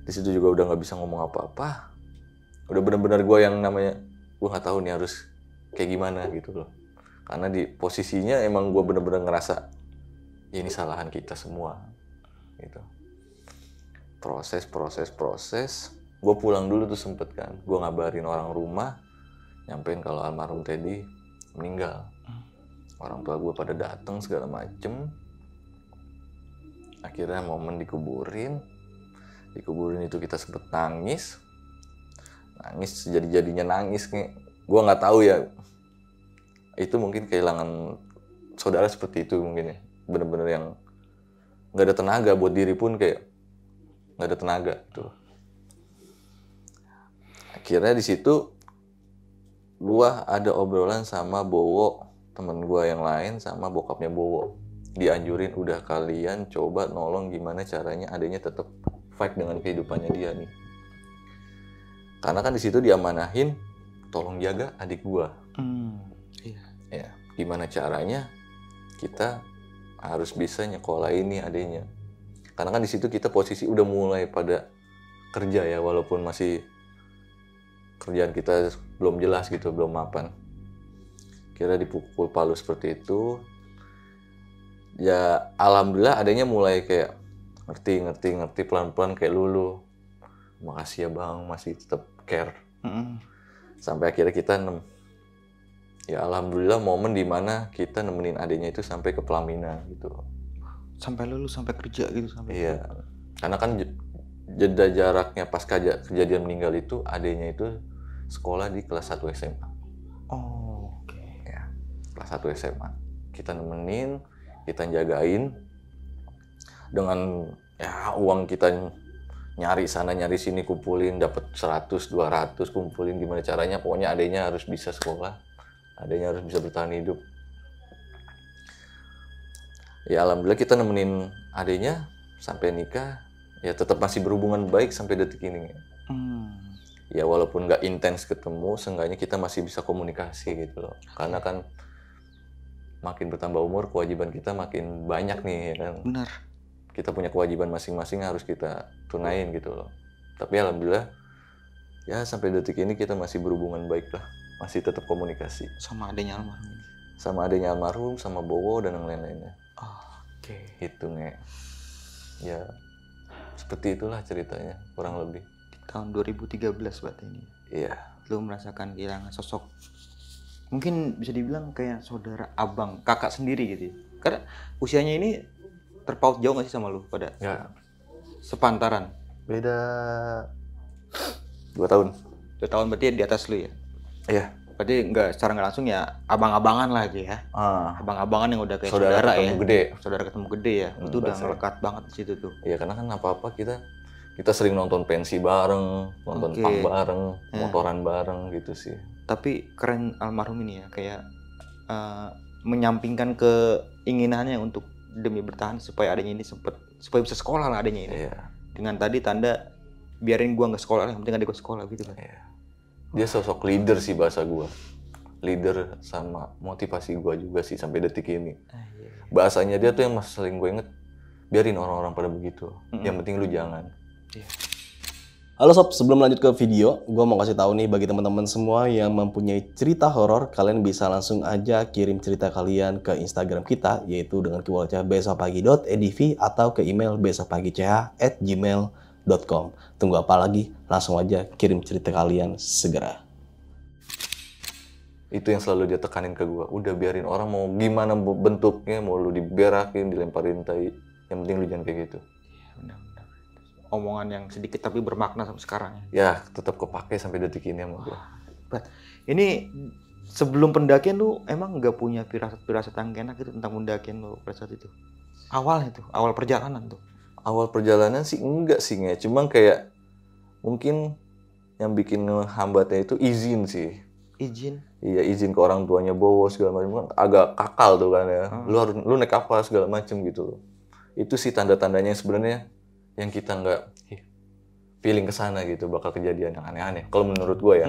Di situ juga udah nggak bisa ngomong apa-apa. Udah benar-benar gue yang namanya gue nggak tahu nih harus kayak gimana gitu loh. Karena di posisinya emang gue benar-benar ngerasa ya ini salahan kita semua gitu. Proses. Gue pulang dulu tuh sempet kan, gue ngabarin orang rumah, nyampein kalau almarhum Teddy meninggal. Orang tua gue pada datang segala macem. Akhirnya momen dikuburin itu kita sempet nangis jadi-jadinya nangis nih. Gue nggak tahu ya, itu mungkin kehilangan saudara seperti itu mungkin ya, bener-bener yang nggak ada tenaga buat diri pun, kayak nggak ada tenaga tuh. Akhirnya di situ gua ada obrolan sama Bowo, temen gua yang lain, sama bokapnya Bowo. Dianjurin udah kalian coba nolong gimana caranya adanya tetap fight dengan kehidupannya dia nih. Karena kan di situ diamanahin tolong jaga adik gua. Iya. Ya, gimana caranya kita harus bisa nyekolahin nih adiknya. Karena kan di situ kita posisi udah mulai pada kerja ya, walaupun masih kerjaan kita belum jelas gitu, belum mapan. Kira dipukul palu seperti itu. Ya alhamdulillah adanya mulai kayak ngerti pelan-pelan kayak lulu. Makasih ya bang, masih tetap care. Sampai akhirnya kita ya alhamdulillah momen dimana kita nemenin adiknya itu sampai ke pelaminan gitu. Sampai lulus, sampai kerja gitu sampai. Iya. Karena kan jeda jaraknya pas kejadian meninggal itu adiknya itu sekolah di kelas 1 SMA. Oh, oke. Ya, kelas 1 SMA. Kita nemenin, kita jagain dengan ya uang kita nyari sana nyari sini, kumpulin dapat 100 200, kumpulin gimana caranya, pokoknya adiknya harus bisa sekolah. Adiknya harus bisa bertahan hidup. Ya alhamdulillah kita nemenin adiknya sampai nikah. Ya tetap masih berhubungan baik sampai detik ini. Ya walaupun nggak intens ketemu, seenggaknya kita masih bisa komunikasi gitu loh. Karena kan makin bertambah umur, kewajiban kita makin banyak nih ya kan. Benar. Kita punya kewajiban masing-masing harus kita tunain gitu loh. Tapi alhamdulillah ya sampai detik ini kita masih berhubungan baik lah. Masih tetap komunikasi. Sama adiknya almarhum. Sama adiknya almarhum, sama Bowo dan yang lain-lainnya. Oke. Itu nge. Ya seperti itulah ceritanya kurang lebih. Di tahun 2013 berarti ini. Iya. Lu merasakan kehilangan sosok, mungkin bisa dibilang kayak saudara abang, kakak sendiri gitu ya. Karena usianya ini terpaut jauh gak sih sama lu pada? Ya. Sepantaran. Beda 2 tahun. 2 tahun berarti di atas lu ya? Iya. Berarti secara nggak langsung ya abang-abangan lah gitu ya. Abang-abangan yang udah kayak saudara ketemu ya. Gede. Saudara ketemu gede ya. Itu udah ngelekat banget di situ tuh. Iya, karena kan apa-apa kita sering nonton pensi bareng, nonton punk bareng, motoran bareng gitu sih. Tapi keren almarhum ini ya, kayak menyampingkan keinginannya untuk demi bertahan supaya adanya ini supaya bisa sekolah lah adanya ini. Iya. Dengan tadi tanda biarin gua nggak sekolah, yang penting adik gua sekolah gitu kan. Iya. Dia sosok leader sih bahasa gua. Leader sama motivasi gua juga sih sampai detik ini. Bahasanya dia tuh yang masih sering gue inget, biarin orang-orang pada begitu. Yang penting lu jangan. Iya. Halo sob, sebelum lanjut ke video, gue mau kasih tahu nih bagi teman-teman semua yang mempunyai cerita horor, kalian bisa langsung aja kirim cerita kalian ke Instagram kita, yaitu dengan keyword besokpagi.edv atau ke email besokpagi.ch@gmail.com. Tunggu apa lagi? Langsung aja kirim cerita kalian segera. Itu yang selalu dia tekanin ke gue. Udah biarin orang mau gimana bentuknya, mau lu diberakin, dilemparin tai. Yang penting lu jangan kayak gitu. Iya, benar-benar. omongan yang sedikit tapi bermakna sampai sekarang. Ya tetap kepake sampai detik ini sama gue. Ini sebelum pendakian lu emang nggak punya firasat-firasat yang enak gitu tentang pendakian lu pada saat itu? Awal perjalanan tuh. Awal perjalanan sih enggak sih, cuma kayak mungkin yang bikin ngehambatnya itu izin sih. Izin? Iya, izin ke orang tuanya bawa segala macam, kan agak kakal tuh kan ya. Lu naik apa segala macam gitu. Itu sih tanda-tandanya sebenarnya yang kita nggak feeling kesana gitu bakal kejadian yang aneh-aneh. Kalau menurut gue ya,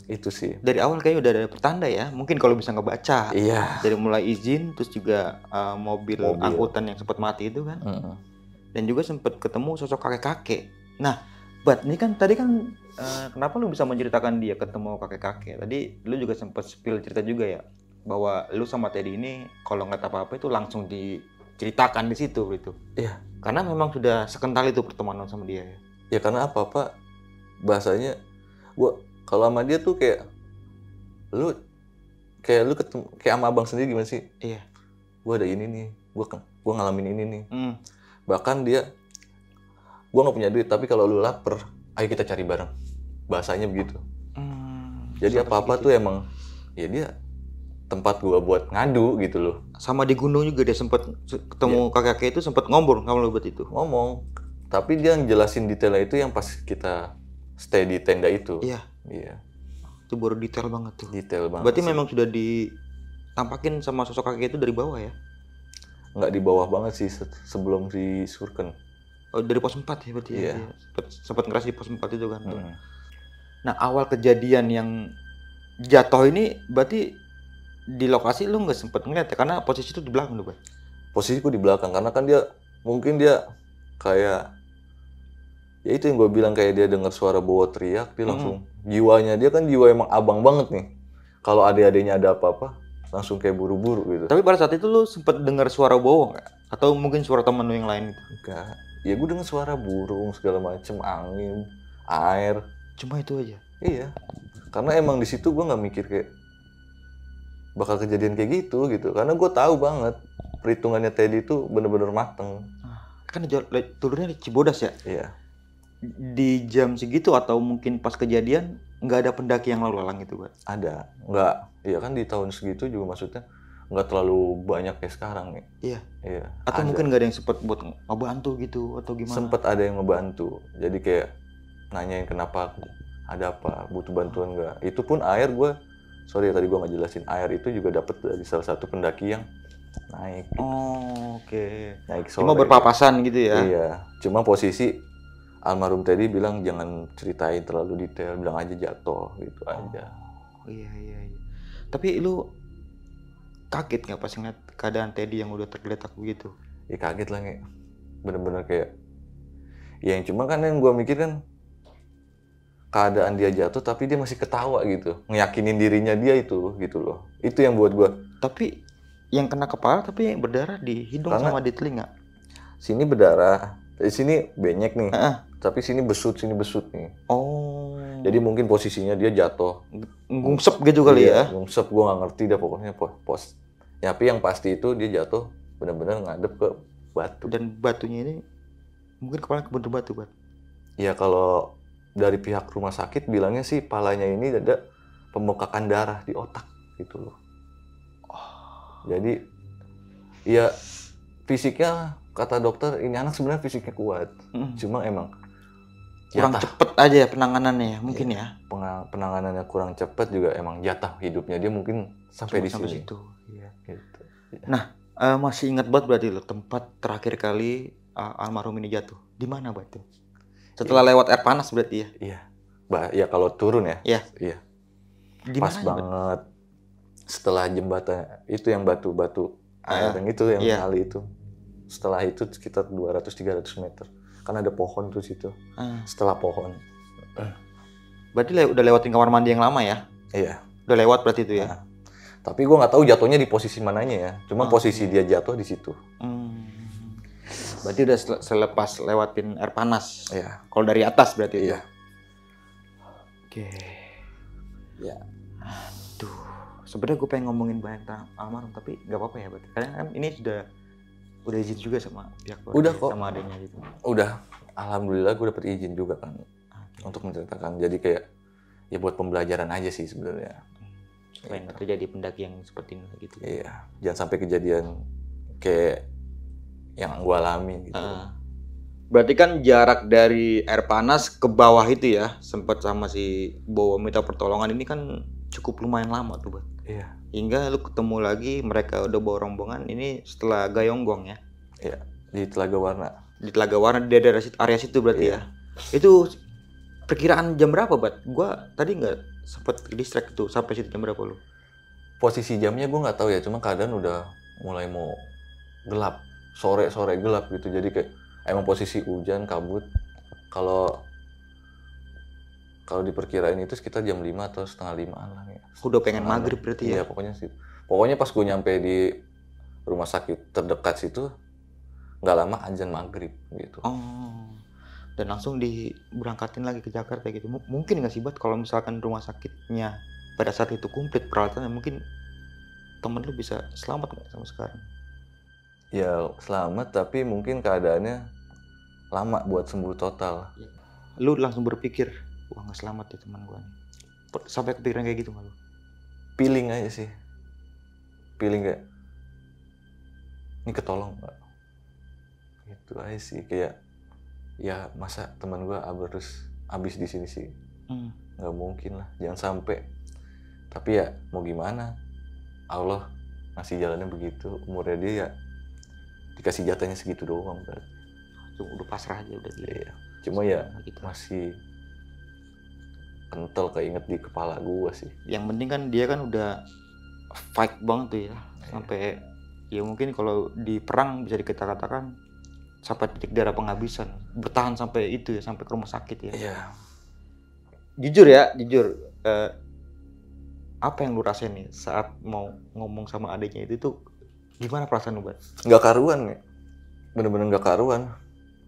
itu sih. Dari awal kayaknya udah ada pertanda ya. Mungkin kalau bisa ngebaca. Iya. Dari mulai izin, terus juga mobil angkutan yang sempat mati itu kan. Dan juga sempat ketemu sosok kakek-kakek. Nah, ini kan tadi kan kenapa lu bisa menceritakan dia ketemu kakek-kakek? Tadi lu juga sempat spill cerita juga ya bahwa lu sama Teddy ini kalau nggak apa-apa itu langsung diceritakan di situ gitu. Iya. Karena memang sudah sekental itu pertemanan sama dia ya. Ya karena apa-apa bahasanya gua kalau sama dia tuh kayak lu ketemu kayak sama abang sendiri gimana sih? Iya. Gua ada ini nih, gua ngalamin ini nih. Bahkan dia gua nggak punya duit tapi kalau lu lapar, ayo kita cari bareng. Bahasanya begitu. Jadi apa-apa tuh emang ya dia tempat gua buat ngadu gitu loh. Sama di gunung juga dia sempat ketemu kakek itu sempat ngobrol kalau buat itu. Ngomong. Tapi dia ngejelasin detailnya itu yang pas kita stay di tenda itu. Iya. Iya. Itu baru detail banget tuh. Detail banget. Berarti memang sudah ditampakin sama sosok kakek itu dari bawah ya? Nggak di bawah banget sih sebelum di Surken. Oh, dari pos 4 ya berarti Iya. ya? Sempat ngerasa di pos 4 itu kan. Nah, awal kejadian yang jatuh ini berarti di lokasi lu nggak sempat ngeliat ya? Karena posisi itu di belakang lu, Bang. Posisiku di belakang karena kan mungkin dia kayak ya itu yang gue bilang kayak dia dengar suara bawa teriak dia langsung jiwanya dia kan jiwa emang abang banget nih. Kalau adik-adiknya ada apa-apa langsung kayak buru-buru gitu. Tapi pada saat itu lu sempat dengar suara bowo nggak? Atau mungkin suara temen lu yang lain gitu? Enggak. Ya gue dengar suara burung segala macem, angin, air. Cuma itu aja. Iya. Karena emang di situ gue nggak mikir kayak bakal kejadian kayak gitu. Karena gue tahu banget perhitungannya Teddy itu bener-bener mateng. Kan turunnya di Cibodas ya? Iya. Di jam segitu atau mungkin pas kejadian nggak ada pendaki yang lalu lalang itu, Bang? Ada. Nggak. Iya kan di tahun segitu juga maksudnya nggak terlalu banyak kayak sekarang nih. Iya. Iya. Atau mungkin nggak ada yang sempat buat ngebantu gitu atau gimana? Sempet ada yang ngebantu. Jadi kayak nanyain kenapa, ada apa, butuh bantuan nggak. Itu pun air sorry tadi gue nggak jelasin. Air itu juga dapet dari salah satu pendaki yang naik. Oh, oke. Naik sore. Cuma berpapasan gitu ya? Iya. Cuma posisi almarhum Teddy bilang jangan ceritain terlalu detail, bilang aja jatuh gitu aja. Iya. Tapi lu kaget nggak pas ngeliat keadaan Teddy yang udah tergeletak begitu? Ya kaget lah nih. Bener-bener kayak ya yang cuma kan yang gue mikir kan keadaan dia jatuh tapi dia masih ketawa gitu, ngeyakinin dirinya dia itu gitu loh. Itu yang buat gue. Tapi yang kena kepala tapi yang berdarah di hidung sama di telinga. Sini berdarah, di sini benyek nih. Tapi sini besut nih. Oh. Jadi mungkin posisinya dia jatuh. Ngungsep gitu kali ya? Ngungsep, gue nggak ngerti dah pokoknya pos. Ya, tapi yang pasti itu dia jatuh benar-benar ngadep ke batu. Dan batunya ini mungkin kepala kebentur batu, Bang. Ya kalau dari pihak rumah sakit bilangnya sih palanya ini ada pembengkakan darah di otak gitu loh. Jadi ya fisiknya kata dokter ini anak sebenarnya fisiknya kuat. Cuma emang kurang cepet aja ya penanganannya mungkin ya. Penanganannya kurang cepet juga emang jatah hidupnya dia mungkin sampai di sini. Situ. Iya. Gitu. Nah, masih ingat banget berarti lo tempat terakhir kali almarhum ini jatuh. Di mana berarti? Setelah lewat air panas berarti ya? Iya. Ya kalau turun ya. Iya. Iya. Pas banget. Setelah jembatan itu yang batu-batu air yang itu yang kali itu. Setelah itu sekitar 200-300 meter. Kan ada pohon tuh situ. Setelah pohon. Berarti udah lewatin kamar mandi yang lama ya? Iya. Udah lewat berarti itu ya? Tapi gue nggak tahu jatuhnya di posisi mananya ya. Cuma posisi dia jatuh di situ. Berarti udah selepas lewatin air panas. Iya. Kalau dari atas berarti itu. Iya. Oke. Ya. Aduh. Sebenarnya gue pengen ngomongin banyak tentang almarhum tapi nggak apa-apa ya berarti. Karena kan ini udah izin juga sama pihak keluarga, udah kok sama adanya gitu. Udah. alhamdulillah gue dapet izin juga kan untuk menceritakan. Jadi kayak ya buat pembelajaran aja sih sebenarnya. Supaya nggak terjadi pendaki yang seperti ini gitu. Iya, jangan sampai kejadian kayak yang gue alami gitu. Berarti kan jarak dari air panas ke bawah itu ya, sempat sama si Bowo minta pertolongan ini kan cukup lumayan lama tuh, Bat. Iya. Hingga lu ketemu lagi mereka udah bawa rombongan ini setelah Gayonggong ya. Iya, di Telaga Warna. Di Telaga Warna di daerah area situ berarti Iya. ya. Itu perkiraan jam berapa, Bat? Gua tadi nggak sempat distract tuh sampai situ jam berapa lu? Posisi jamnya gue nggak tahu ya, cuma keadaan udah mulai mau gelap, sore gelap gitu. Jadi kayak emang posisi hujan, kabut. Kalau diperkirain itu sekitar jam 5 atau setengah 5 lah ya. Udah pengen maghrib berarti Iya, ya. pokoknya sih. Pokoknya pas gue nyampe di rumah sakit terdekat situ, nggak lama azan maghrib gitu. Oh. Dan langsung diberangkatin lagi ke Jakarta gitu. Mungkin nggak sih, Bat, kalau misalkan rumah sakitnya pada saat itu komplit peralatannya, mungkin temen lu bisa selamat nggak sama sekarang? Ya selamat, tapi mungkin keadaannya lama buat sembuh total. Lu langsung berpikir, wah nggak selamat ya teman gua nih. Sampai kepikiran kayak gitu nggak lu? Feeling aja sih. Feeling kayak ini ketolong nggak? Gitu aja sih, kayak ya masa teman gua harus habis di sini sih. Nggak mungkin lah, jangan sampai. Tapi ya mau gimana, Allah ngasih jalannya begitu, umurnya dia ya dikasih jatahnya segitu doang berarti. Udah pasrah aja udah gitu. Iya. Cuma ya Gitu. masih kental keinget di kepala gua sih. Yang penting kan dia kan udah fight banget tuh ya, sampai ya mungkin kalau di perang bisa katakan sampai titik darah penghabisan, bertahan sampai itu ya, sampai ke rumah sakit ya. Iya. Jujur, apa yang lu rasain nih saat mau ngomong sama adiknya itu tuh gimana perasaan lu, Bat? Nggak karuan nih, bener-bener nggak karuan.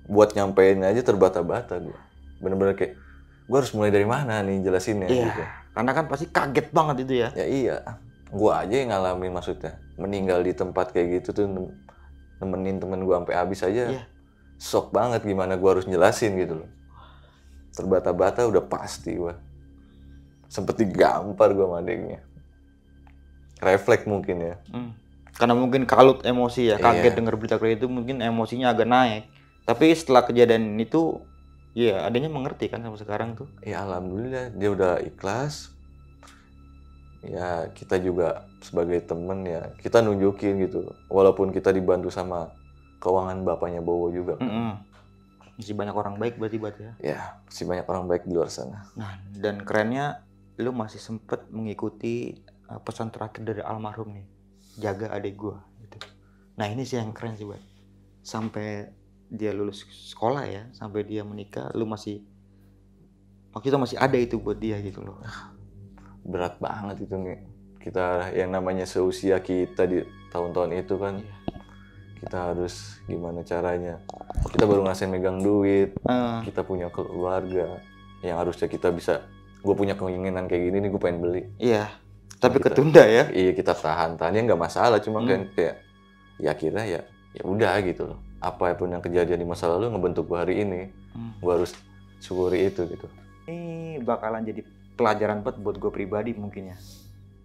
Buat nyampein aja terbata-bata gue. Bener-bener kayak gue harus mulai dari mana nih jelasinnya. Iya, gitu. karena kan pasti kaget banget itu ya. Ya iya, gue aja yang ngalamin, maksudnya meninggal di tempat kayak gitu tuh, nemenin temen gue sampai habis aja. Iya. Shock banget gimana gue harus jelasin gitu loh. Terbata-bata udah pasti gue. Sempet digampar gue sama adiknya. Refleks mungkin ya. Karena mungkin kalut emosi ya, kaget Iya. dengar berita kayak itu, mungkin emosinya agak naik. Tapi setelah kejadian itu, ya adanya mengerti kan sampai sekarang tuh. Ya alhamdulillah dia udah ikhlas. Ya kita juga sebagai temen ya kita nunjukin gitu. Walaupun kita dibantu sama keuangan bapaknya Bowo juga. Masih banyak orang baik berarti, Bat ya. Ya masih banyak orang baik di luar sana. Nah, dan kerennya lu masih sempet mengikuti pesan terakhir dari almarhum nih, jaga adik gua gitu. Nah ini sih yang keren sih, Bat. Sampai dia lulus sekolah ya, sampai dia menikah, lu masih waktu itu masih ada itu buat dia gitu loh. Berat banget itu nih. Kita yang namanya seusia kita di tahun-tahun itu kan, kita harus gimana caranya. Kita baru ngerasain megang duit, kita punya keluarga yang harusnya kita bisa. Gue punya keinginan kayak gini nih, gue pengen beli. Iya, tapi ketunda ya. Iya, kita tahan-tahannya nggak masalah, cuma kan kayak ya akhirnya ya udah gitu loh. Apapun yang kejadian di masa lalu ngebentuk gue hari ini, gue harus syukuri itu gitu. Ini bakalan jadi pelajaran buat gue pribadi mungkin ya,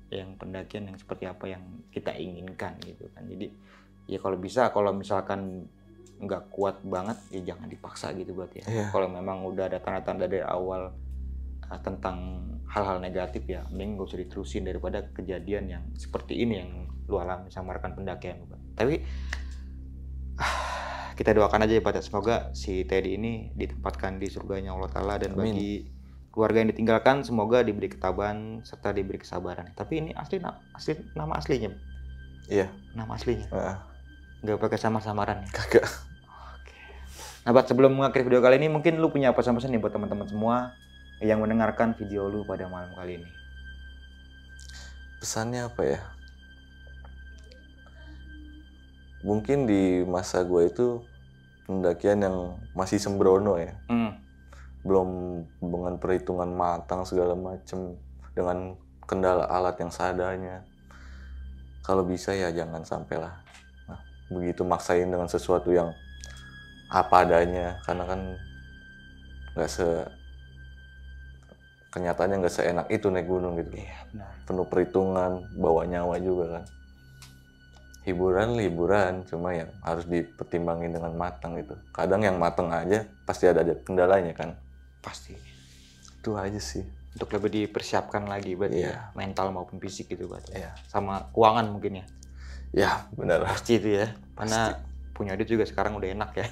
yang pendakian yang seperti apa yang kita inginkan gitu kan. Jadi ya kalau bisa, kalau misalkan nggak kuat banget ya jangan dipaksa gitu buat ya. Iya. Kalau memang udah ada tanda-tanda dari awal tentang hal-hal negatif ya mending gak usah diterusin daripada kejadian yang seperti ini yang lu alami sama rekan pendakian lu. Tapi kita doakan aja ya Pak, semoga si Teddy ini ditempatkan di surganya Allah Ta'ala, dan Amin. bagi keluarga yang ditinggalkan semoga diberi ketabahan serta diberi kesabaran. Tapi ini nama aslinya. Iya. Nama aslinya. Heeh. Nggak pakai samar-samaran ya. Kagak. Nah, Bat, sebelum mengakhiri video kali ini mungkin lu punya pesan-pesan nih buat teman-teman semua yang mendengarkan video lu pada malam kali ini. Pesannya apa ya? Mungkin di masa gue itu pendakian yang masih sembrono ya. Belum dengan perhitungan matang segala macem, dengan kendala alat yang seadanya. Kalau bisa ya jangan sampai lah begitu maksain dengan sesuatu yang apa adanya, karena kan kenyataannya nggak seenak itu naik gunung gitu. Iya, benar. Penuh perhitungan, bawa nyawa juga kan. Hiburan, cuma yang harus dipertimbangin dengan matang itu. Kadang yang matang aja pasti ada kendalanya kan. Pasti. Itu aja sih. Untuk lebih dipersiapkan lagi berarti Iya. ya, mental maupun fisik gitu berarti. Iya. Sama keuangan mungkin ya. Ya, benar. Pasti itu ya. Karena punya duit juga sekarang udah enak ya.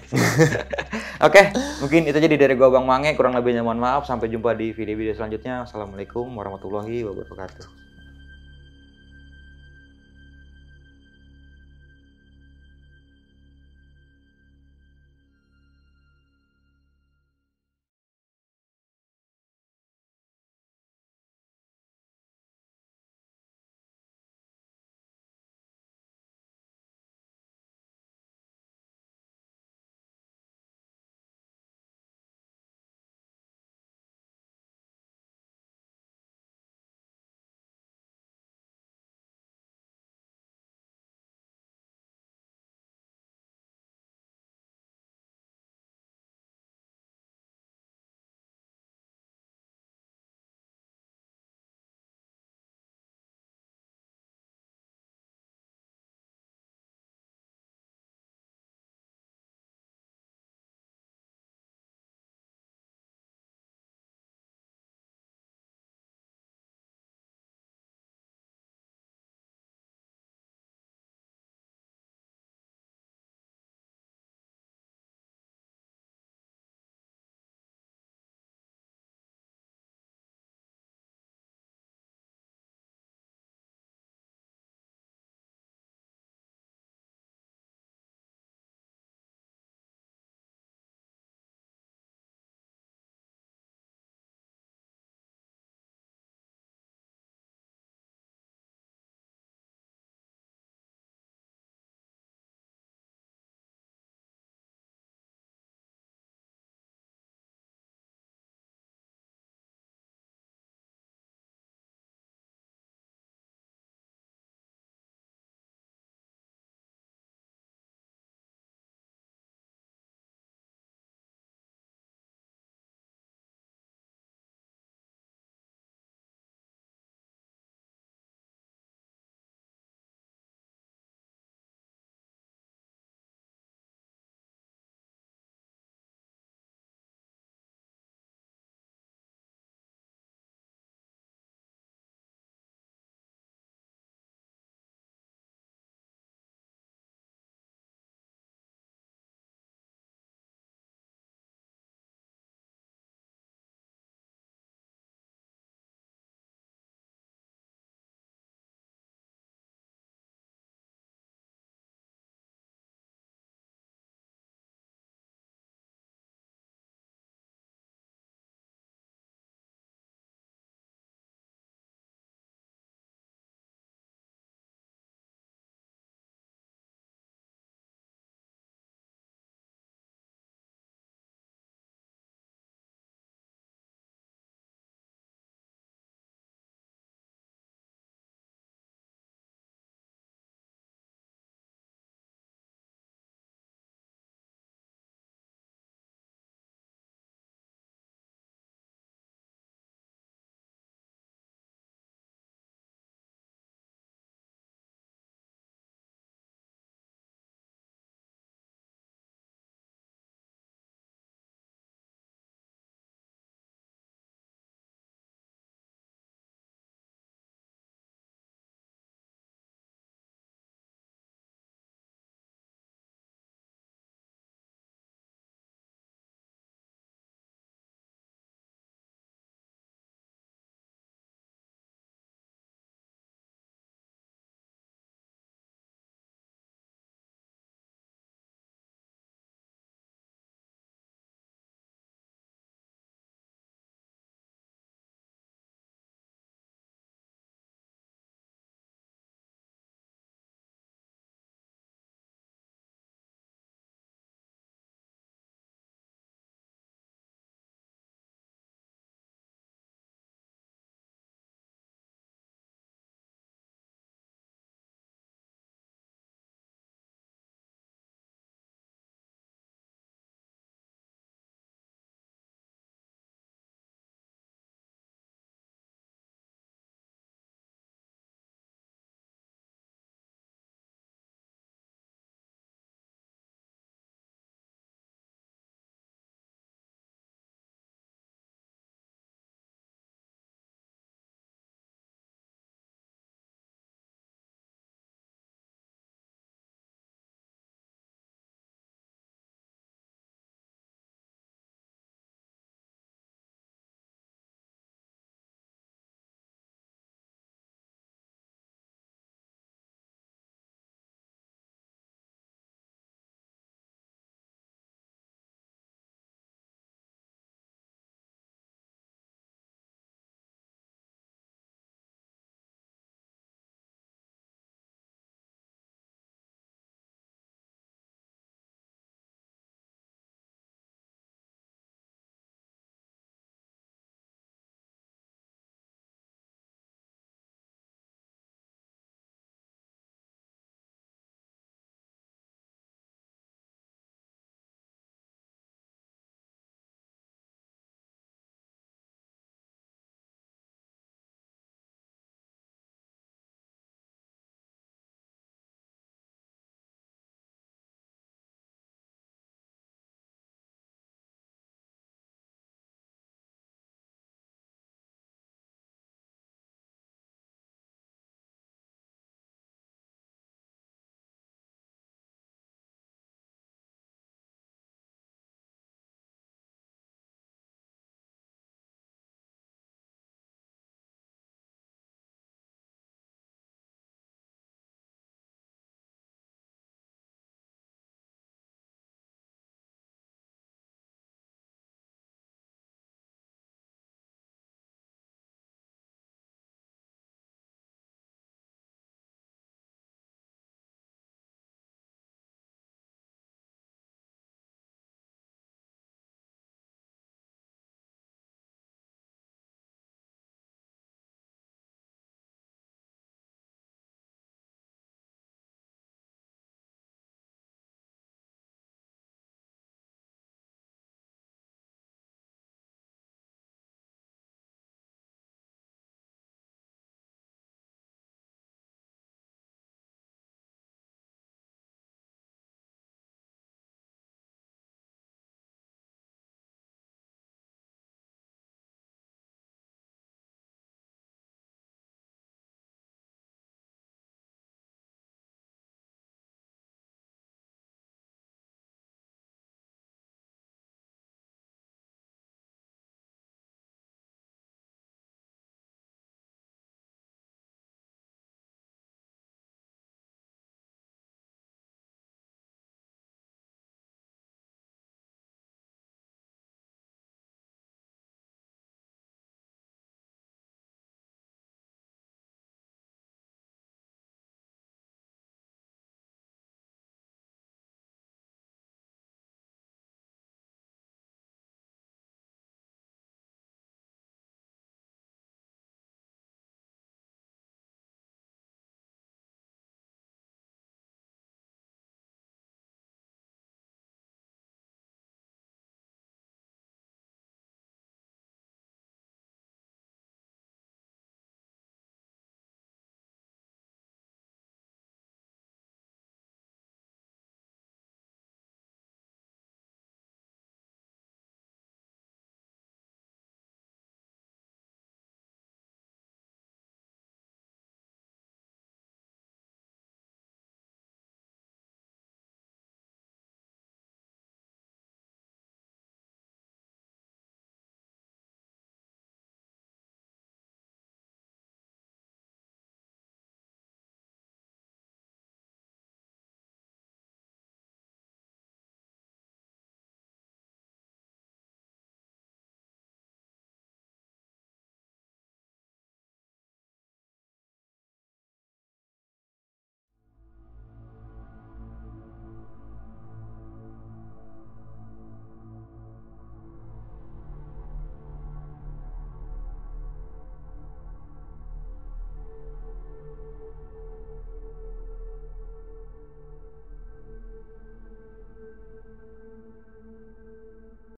Oke, mungkin itu jadi dari gua Bang Mange, kurang lebihnya mohon maaf. Sampai jumpa di video-video selanjutnya. Assalamualaikum warahmatullahi wabarakatuh.